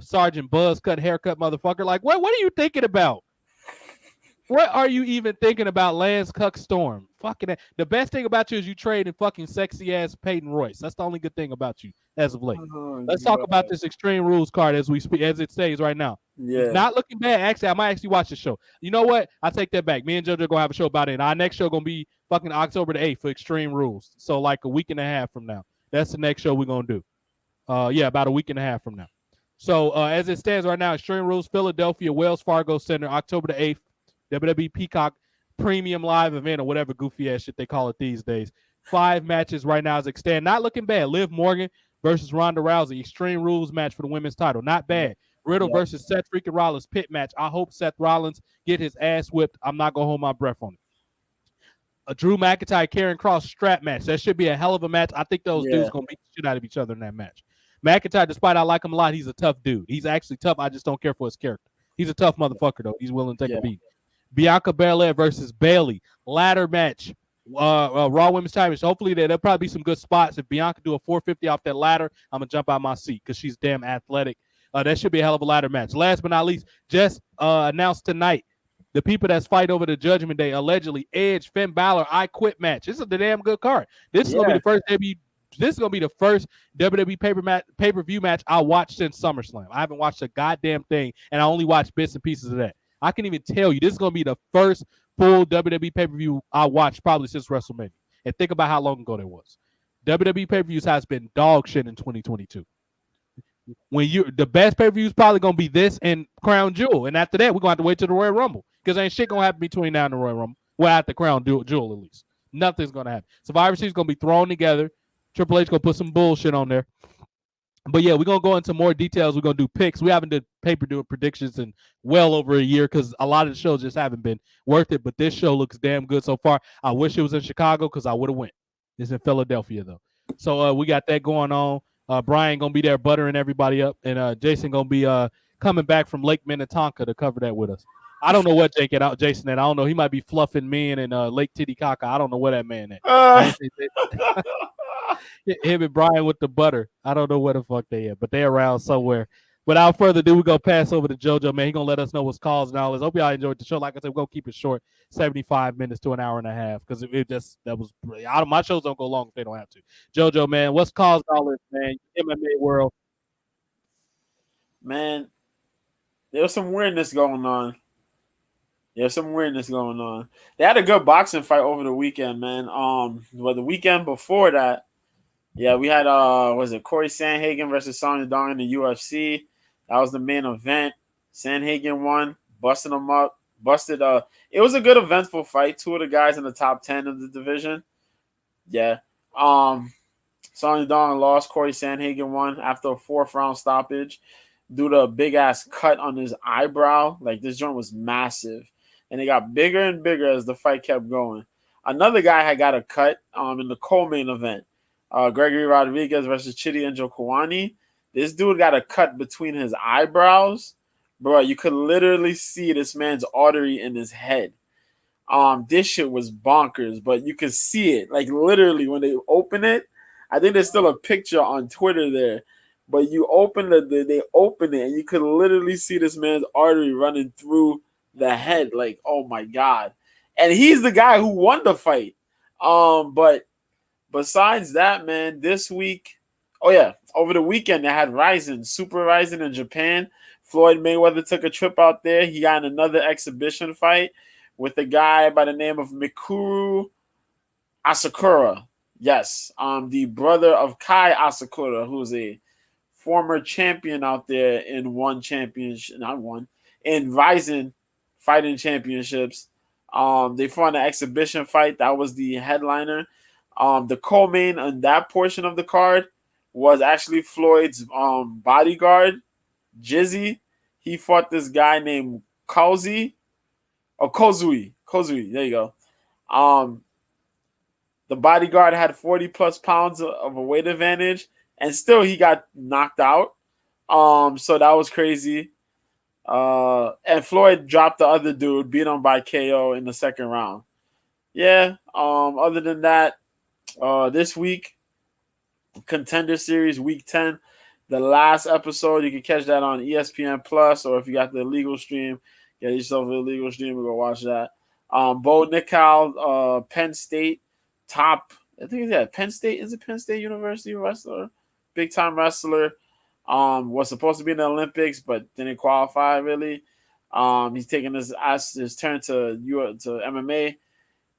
Sergeant Buzzcut haircut motherfucker. Like, what are you thinking about? What are you even thinking about, Lance Cuck Storm? Fucking the best thing about you is you trading fucking sexy ass Peyton Royce. That's the only good thing about you as of late. Let's talk about this Extreme Rules card as we speak, as it stays right now. Yeah, not looking bad. Actually, I might actually watch the show. You know what? I take that back. Me and JoJo are gonna have a show about it. And our next show gonna be fucking October the 8th for Extreme Rules. So like a week and a half from now. That's the next show we're gonna do. About a week and a half from now. So as it stands right now, Extreme Rules, Philadelphia, Wells Fargo Center, October the 8th. WWE Peacock premium live event or whatever goofy ass shit they call it these days. 5 matches right now as it stands. Not looking bad. Liv Morgan versus Ronda Rousey. Extreme Rules match for the women's title. Not bad. Riddle versus Seth freaking Rollins pit match. I hope Seth Rollins get his ass whipped. I'm not going to hold my breath on it. A Drew McIntyre, Karrion Kross strap match. That should be a hell of a match. I think those dudes going to beat the shit out of each other in that match. McIntyre, despite I like him a lot, he's a tough dude. He's actually tough. I just don't care for his character. He's a tough motherfucker, though. He's willing to take a beat. Bianca Belair versus Bayley. Ladder match. Raw Women's Championship. Hopefully there'll probably be some good spots. If Bianca do a 450 off that ladder, I'm going to jump out my seat because she's damn athletic. That should be a hell of a ladder match. Last but not least, just announced tonight, the people that's fight over the Judgment Day, allegedly Edge, Finn Balor, I Quit match. This is a damn good card. This is going to be the first This is going to be the first WWE pay-per-view match I watched since SummerSlam. I haven't watched a goddamn thing, and I only watched bits and pieces of that. I can even tell you this is going to be the first full WWE pay-per-view I watched probably since WrestleMania. And think about how long ago that was. WWE pay-per-views has been dog shit in 2022. The best pay-per-view is probably going to be this and Crown Jewel. And after that, we're going to have to wait till the Royal Rumble because ain't shit going to happen between now and the Royal Rumble. Well, at the Crown Jewel at least. Nothing's going to happen. Survivor Series is going to be thrown together. Triple H going to put some bullshit on there. But yeah, we're going to go into more details. We're going to do picks. We haven't done pay-per-view predictions in well over a year because a lot of the shows just haven't been worth it. But this show looks damn good so far. I wish it was in Chicago because I would have went. It's in Philadelphia, though. So we got that going on. Brian going to be there buttering everybody up. And Jason going to be coming back from Lake Minnetonka to cover that with us. I don't know what Jason at. I don't know. He might be fluffing men in Lake Titicaca. I don't know where that man at. Him and Brian with the butter. I don't know where the fuck they at, but they're around somewhere. Without further ado, we're going to pass over to JoJo, man. He's going to let us know what's caused and all this. Hope y'all enjoyed the show. Like I said, we're going to keep it short, 75 minutes to an hour and a half, because my shows don't go long if they don't have to. JoJo, man, what's caused all this, man? MMA world. Man, there's some weirdness going on. They had a good boxing fight over the weekend, man. But the weekend before that, we had Corey Sandhagen versus Sonya Dong in the UFC. That was the main event. Sandhagen won, busted him up, it was a good eventful fight. 2 of the guys in the top 10 of the division. Yeah. Sonya Dong lost. Corey Sandhagen won after a 4th round stoppage due to a big ass cut on his eyebrow. Like, this joint was massive. And it got bigger and bigger as the fight kept going. Another guy had got a cut in the co-main event. Gregory Rodriguez versus Chidi Njokuani. This dude got a cut between his eyebrows. Bro, you could literally see this man's artery in his head. This shit was bonkers, but you could see it. Like, literally, when they open it, I think there's still a picture on Twitter there. But you open they open it, and you could literally see this man's artery running through the head. Like, oh my God. And he's the guy who won the fight. But besides that, man, this week, over the weekend they had Super Rising in Japan. Floyd Mayweather took a trip out there. He got in another exhibition fight with a guy by the name of Mikuru Asakura. Yes, the brother of Kai Asakura, who's a former champion out there in in Rising fighting championships. They fought an exhibition fight. That was the headliner. The co-main on that portion of the card was actually Floyd's bodyguard, Jizzy. He fought this guy named Kozui. There you go. The bodyguard had 40 plus pounds of a weight advantage, and still he got knocked out. So that was crazy. And Floyd dropped the other dude, beat him by KO in the 2nd round. Yeah. Other than that, this week, Contender Series Week 10, the last episode, you can catch that on ESPN Plus, or if you got the illegal stream, get yourself an illegal stream and go watch that. Bo Nickal, Penn State, top, I think it's Penn State. Is it Penn State University wrestler? Big time wrestler. Was supposed to be in the Olympics, but didn't qualify really. He's taking his turn to MMA.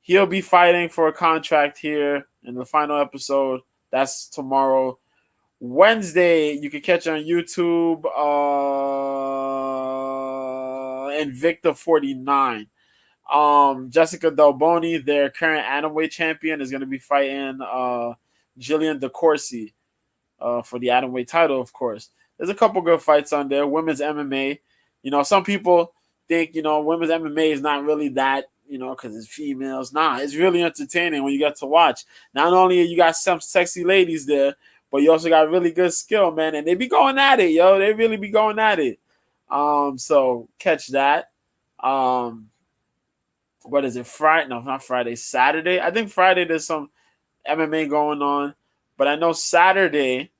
He'll be fighting for a contract here in the final episode. That's tomorrow. Wednesday, you can catch on YouTube Invicta 49. Jessica Delboni, their current atomweight champion, is going to be fighting Jillian DeCourcy for the atomweight title, of course. There's a couple good fights on there. Women's MMA. You know, some people think, you know, women's MMA is not really that, you know, because it's females. Nah, it's really entertaining when you get to watch. Not only you got some sexy ladies there, but you also got really good skill, man. And they be going at it, yo. They really be going at it. So catch that. What is it? Friday? No, not Friday. Saturday. I think Friday there's some MMA going on, but I know Saturday,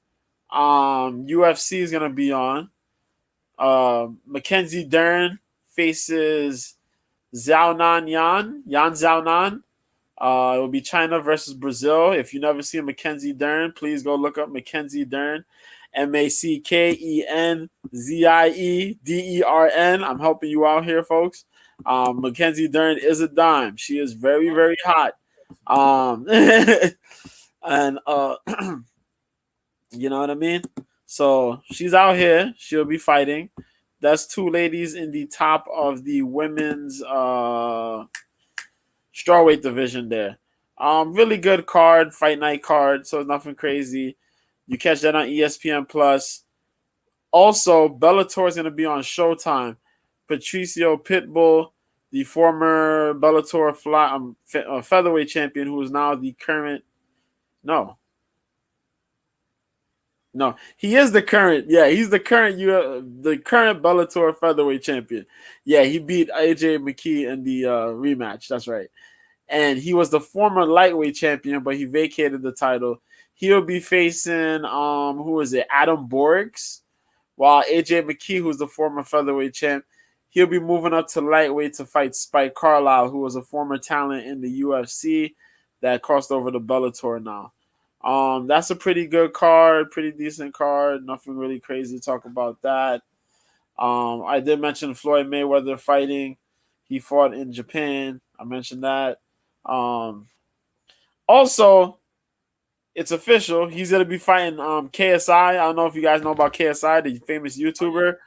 UFC is gonna be on. Mackenzie Dern faces Xiaonan Yan Xiaonan. It will be China versus Brazil. If you never seen Mackenzie Dern, please go look up Mackenzie Dern. MackenziederN. I'm helping you out here, folks. Mackenzie Dern is a dime. She is very, very hot. And you know what I mean? So she's out here. She'll be fighting. That's two ladies in the top of the women's strawweight division there. Really good card, fight night card, so nothing crazy. You catch that on ESPN Plus. Also, Bellator is going to be on Showtime. Patricio Pitbull, the former Bellator featherweight champion, who is now the current. No, he is the current. Yeah, he's the current Bellator featherweight champion. Yeah, he beat AJ McKee in the rematch. That's right. And he was the former lightweight champion, but he vacated the title. He'll be facing who is it? Adam Borgs. While AJ McKee, who's the former featherweight champ, he'll be moving up to lightweight to fight Spike Carlisle, who was a former talent in the UFC that crossed over to Bellator now. That's a pretty good card, pretty decent card. Nothing really crazy to talk about that. I did mention Floyd Mayweather fighting. He fought in Japan. I mentioned that. Also, it's official. He's going to be fighting KSI. I don't know if you guys know about KSI, the famous YouTuber.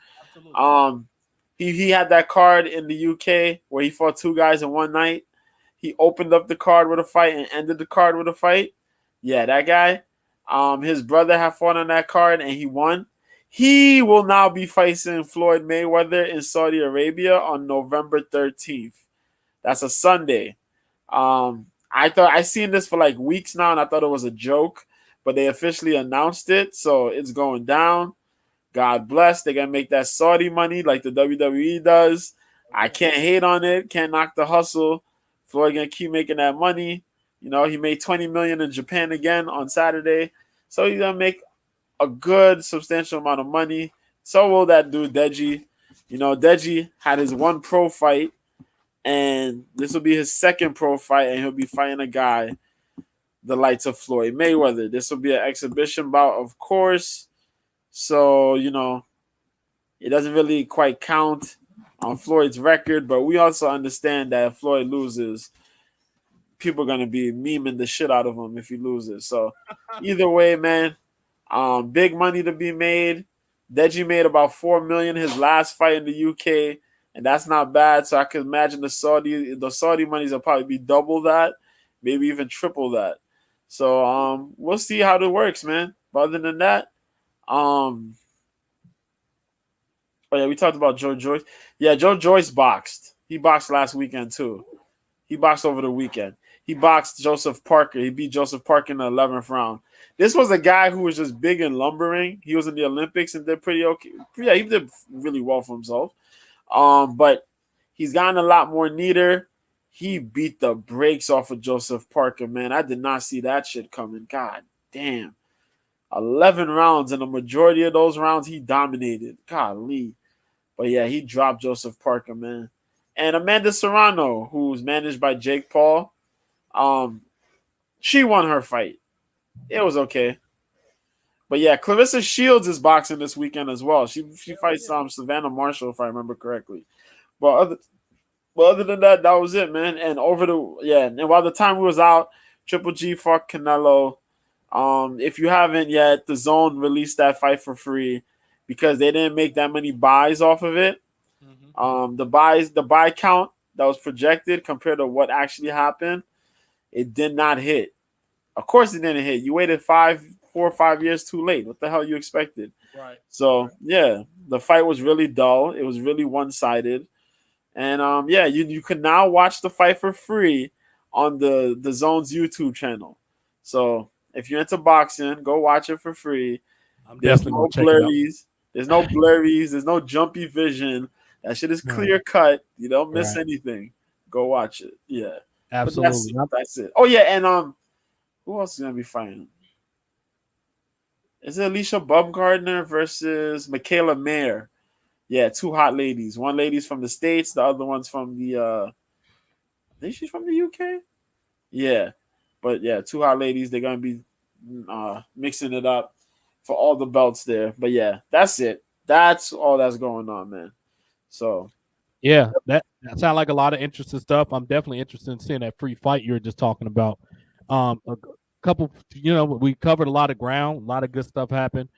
He had that card in the UK where he fought two guys in one night. He opened up the card with a fight and ended the card with a fight. Yeah, that guy. His brother had fought on that card and he won. He will now be facing Floyd Mayweather in Saudi Arabia on November 13th. That's a Sunday. I seen this for like weeks now and I thought it was a joke, but they officially announced it, so it's going down. God bless. They're gonna make that Saudi money like the WWE does. I can't hate on it. Can't knock the hustle. Floyd gonna keep making that money. You know, he made $20 million in Japan again on Saturday, so he's gonna make a good substantial amount of money. So will that dude Deji. You know, Deji had his one pro fight, and this will be his second pro fight, and he'll be fighting a guy the likes of Floyd Mayweather. This will be an exhibition bout, of course. So, you know, it doesn't really quite count on Floyd's record, but we also understand that if Floyd loses, people are going to be memeing the shit out of him if he loses. So, either way, man, big money to be made. Deji made about $4 million his last fight in the UK, and that's not bad. So I can imagine the Saudi monies will probably be double that, maybe even triple that. So we'll see how it works, man. But other than that, oh yeah, we talked about Joe Joyce. Yeah, Joe Joyce boxed. He boxed last weekend too. He boxed over the weekend. He boxed Joseph Parker. He beat Joseph Parker in the 11th round. This was a guy who was just big and lumbering. He was in the Olympics and did pretty okay. Yeah, he did really well for himself. But he's gotten a lot more neater. He beat the brakes off of Joseph Parker, man. I did not see that shit coming. God damn. 11 rounds, and the majority of those rounds he dominated. Golly. But yeah, he dropped Joseph Parker, man. And Amanda Serrano, who's managed by Jake Paul, she won her fight. It was okay. But yeah, Clarissa Shields is boxing this weekend as well. She fights Savannah Marshall, if I remember correctly. But other than that, that was it, man. And and while the time we was out, Triple G fought Canelo. If you haven't yet, the Zone released that fight for free because they didn't make that many buys off of it. Mm-hmm. The buy count that was projected compared to what actually happened, it did not hit. Of course, it didn't hit. You waited 4 or 5 years too late. What the hell you expected? Right. So yeah, the fight was really dull. It was really one-sided, and yeah, you can now watch the fight for free on the Zone's YouTube channel. So if you're into boxing, go watch it for free. I'm There's definitely no gonna check it out. blurries. There's no blurries. There's no jumpy vision. That shit is clear cut. You don't miss anything. Go watch it. Yeah, Absolutely. That's it. Oh yeah, and who else is gonna be fighting? Is it Alicia Baumgardner versus Michaela Mayer? Yeah, two hot ladies. One lady's from the States, the other one's from the I think she's from the UK. Yeah. But yeah, two hot ladies. They're gonna be mixing it up for all the belts there. But yeah, that's it. That's all that's going on, man. So yeah, that sounds like a lot of interesting stuff. I'm definitely interested in seeing that free fight you were just talking about. A couple, we covered a lot of ground, a lot of good stuff happened.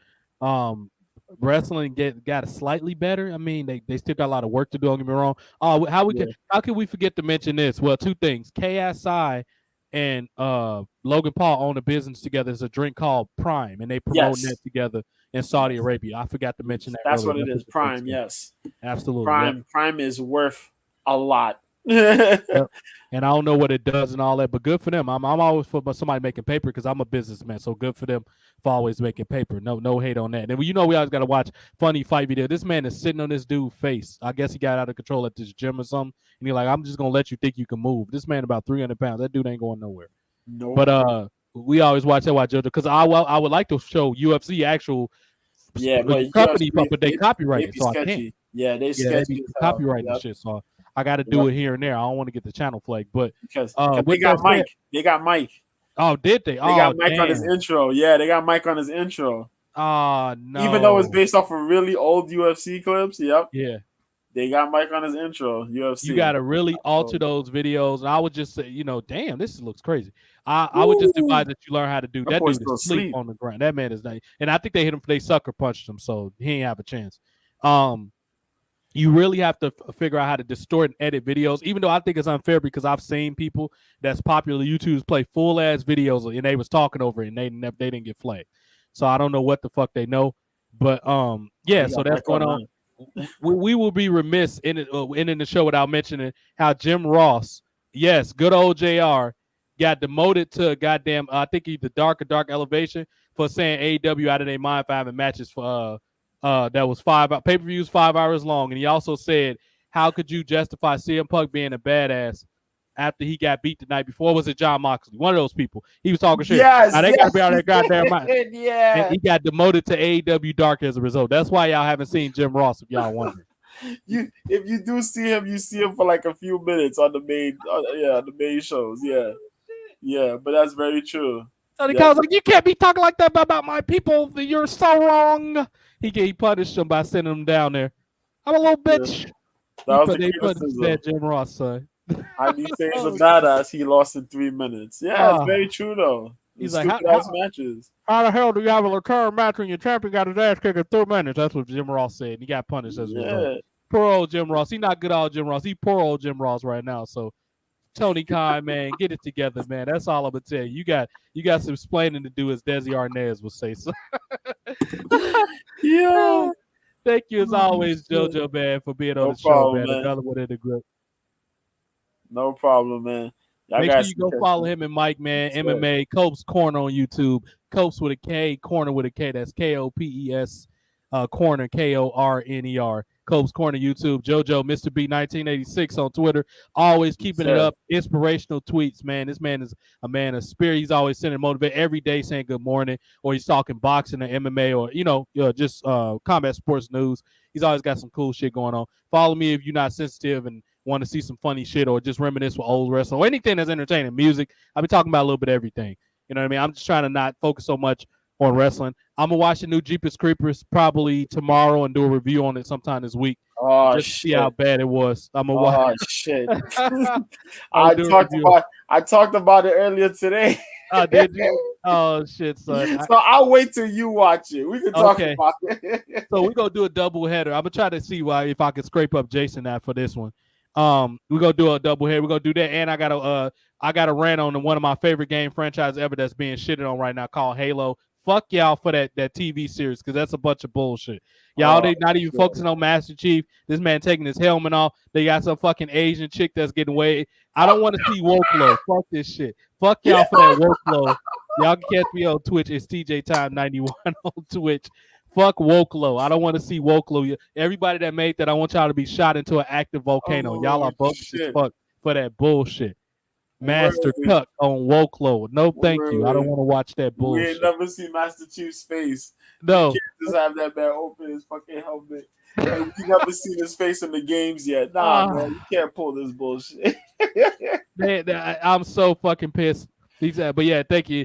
Wrestling got slightly better. I mean, they still got a lot of work to do. Don't get me wrong. How can we forget to mention this? Well, two things: KSI and Logan Paul own a business together. It's a drink called Prime, and they promote that together in Saudi Arabia. I forgot to mention that. That's what it is. Prime, yes, absolutely. Prime is worth a lot. Yep. And I don't know what it does and all that, but good for them. I'm always for somebody making paper because I'm a businessman, so good for them for always making paper. No hate on that. And we always got to watch funny fight video. This man is sitting on this dude's face. I guess he got out of control at this gym or something, and he's like, "I'm just gonna let you think you can move." This man about 300 pounds. That dude ain't going nowhere. No. But we always watch JoJo because I would like to show UFC actual but company, but they copyright it, so sketchy. I can't. Yeah, they sketchy. Copyright and shit, so I got to do it here and there. I don't want to get the channel flagged, but because they got Mike. They got Mike. Oh, did they? They got Mike on his intro. Yeah, they got Mike on his intro. Oh no! Even though it's based off of really old UFC clips. Yep. Yeah. They got Mike on his intro. UFC. You got to really alter those videos. And I would just say, damn, this looks crazy. I would just advise that you learn how to do that. Dude is asleep on the ground. That man is not. And I think they hit him. They sucker punched him, so he ain't have a chance. You really have to figure out how to distort and edit videos, even though I think it's unfair because I've seen people that's popular YouTubers play full ass videos and they was talking over it and they didn't get flagged. So I don't know what the fuck they know, but yeah. So that's going on. We will be remiss in the show without mentioning how Jim Ross, yes, good old JR, got demoted to goddamn. I think he's the dark elevation for saying AEW out of their mind for having matches for that was pay-per-views 5 hours long. And he also said, how could you justify CM Punk being a badass after he got beat the night before? Was it John Moxley? One of those people. He was talking shit. Yes, now, they got to be out of their goddamn mind. Yeah. And he got demoted to AEW Dark as a result. That's why y'all haven't seen Jim Ross, if y'all wondering. If you do see him, you see him for like a few minutes on the main shows. Yeah, but that's very true. So the guy's like, you can't be talking like that about my people. You're so wrong. He punished him by sending him down there. I'm a little bitch. Yeah. They punished that Jim Ross, son. I mean, he's a badass. He lost in 3 minutes. Yeah, it's very true though. He's like, matches. How the hell do you have a return match when your champion got his ass kicked in 3 minutes? That's what Jim Ross said. He got punished as a result. Poor old Jim Ross. He's not good old Jim Ross. He poor old Jim Ross right now. So Tony Khan, man, get it together, man. That's all I'm gonna tell you. You got some explaining to do, as Desi Arnaz would say. So yeah. Thank you as always, JoJo, man, for being on the show, man. Another one in the group. No problem, man. Make sure you go follow him and Mike, man. MMA Copes Corner on YouTube. Copes with a K, Corner with a K. That's KOPES, Corner, KORNER. Copes Corner YouTube. JoJo, Mr. B 1986 on Twitter. Always keeping it up. Inspirational tweets, man. This man is a man of spirit. He's always sending motivate every day, saying good morning, or he's talking boxing or MMA or just combat sports news. He's always got some cool shit going on. Follow me if you're not sensitive and want to see some funny shit or just reminisce with old wrestling or anything that's entertaining. Music. I'll be talking about a little bit of everything. You know what I mean? I'm just trying to not focus so much on wrestling. I'm gonna watch the new Jeepers Creepers probably tomorrow and do a review on it sometime this week. Oh, just see how bad it was. I'm gonna watch. Oh shit! I talked about it earlier today. Oh, did you? Oh shit, son. So I'll wait till you watch it. We can talk about it. So we're gonna do a double header. I'm gonna try to see if I can scrape up Jason for this one. We're gonna do a double head. We're gonna do that, and I got a rant on one of my favorite game franchises ever that's being shitted on right now called Halo. Fuck y'all for that TV series because that's a bunch of bullshit. Y'all they not even focusing on Master Chief. This man taking his helmet off. They got some fucking Asian chick that's getting away. I don't want to see Woklo. Fuck this shit. Fuck y'all for that Woklo. Y'all can catch me on Twitch. It's TJ Time 91 on Twitch. Fuck Woklo. I don't want to see Woklo. Everybody that made that, I want y'all to be shot into an active volcano. Y'all are bogus as fuck for that bullshit. Master Tuck on Woklo. No, thank you. I don't want to watch that bullshit. We ain't never seen Master Chief's face. No. You can't just have that man open his fucking helmet. Like, you never seen his face in the games yet. Nah, man, you can't pull this bullshit. Man, I'm so fucking pissed. But yeah, thank you.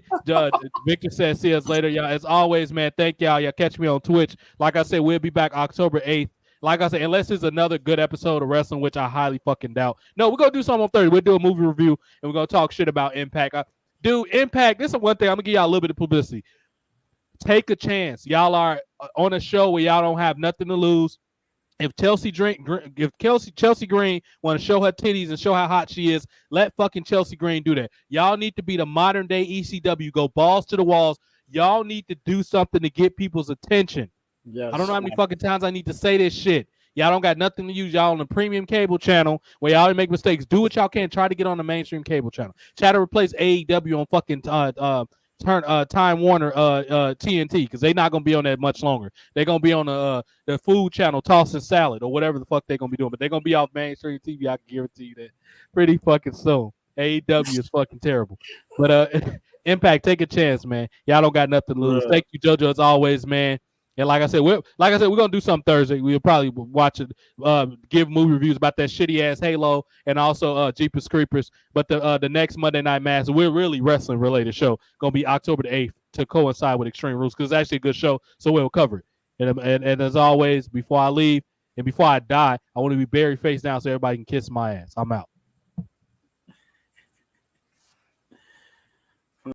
Victor says, see us later, y'all. As always, man, thank y'all. Y'all catch me on Twitch. Like I said, we'll be back October 8th. Like I said, unless it's another good episode of wrestling, which I highly fucking doubt. No, we're going to do something on Thursday. We'll do a movie review, and we're going to talk shit about Impact. Dude, Impact, this is one thing. I'm going to give y'all a little bit of publicity. Take a chance. Y'all are on a show where y'all don't have nothing to lose. If Chelsea Green want to show her titties and show how hot she is, let fucking Chelsea Green do that. Y'all need to be the modern day ECW. Go balls to the walls. Y'all need to do something to get people's attention. Yes. I don't know how many fucking times I need to say this shit. Y'all don't got nothing to use. Y'all on the premium cable channel where y'all make mistakes. Do what y'all can. Try to get on the mainstream cable channel. Try to replace AEW on fucking Time Warner TNT because they're not gonna be on that much longer. They're gonna be on the food channel, tossing salad or whatever the fuck they're gonna be doing. But they're gonna be off mainstream TV. I can guarantee you that pretty fucking soon. AEW is fucking terrible. But Impact, take a chance, man. Y'all don't got nothing to lose. Thank you, JoJo, as always, man. And like I said, we're gonna do something Thursday. We'll probably watch it, give movie reviews about that shitty ass Halo and also Jeepers Creepers. But the next Monday Night Mass, we're really wrestling related show. Gonna be October the 8th to coincide with Extreme Rules because it's actually a good show, so we'll cover it. And as always, before I leave and before I die, I want to be buried face down so everybody can kiss my ass. I'm out.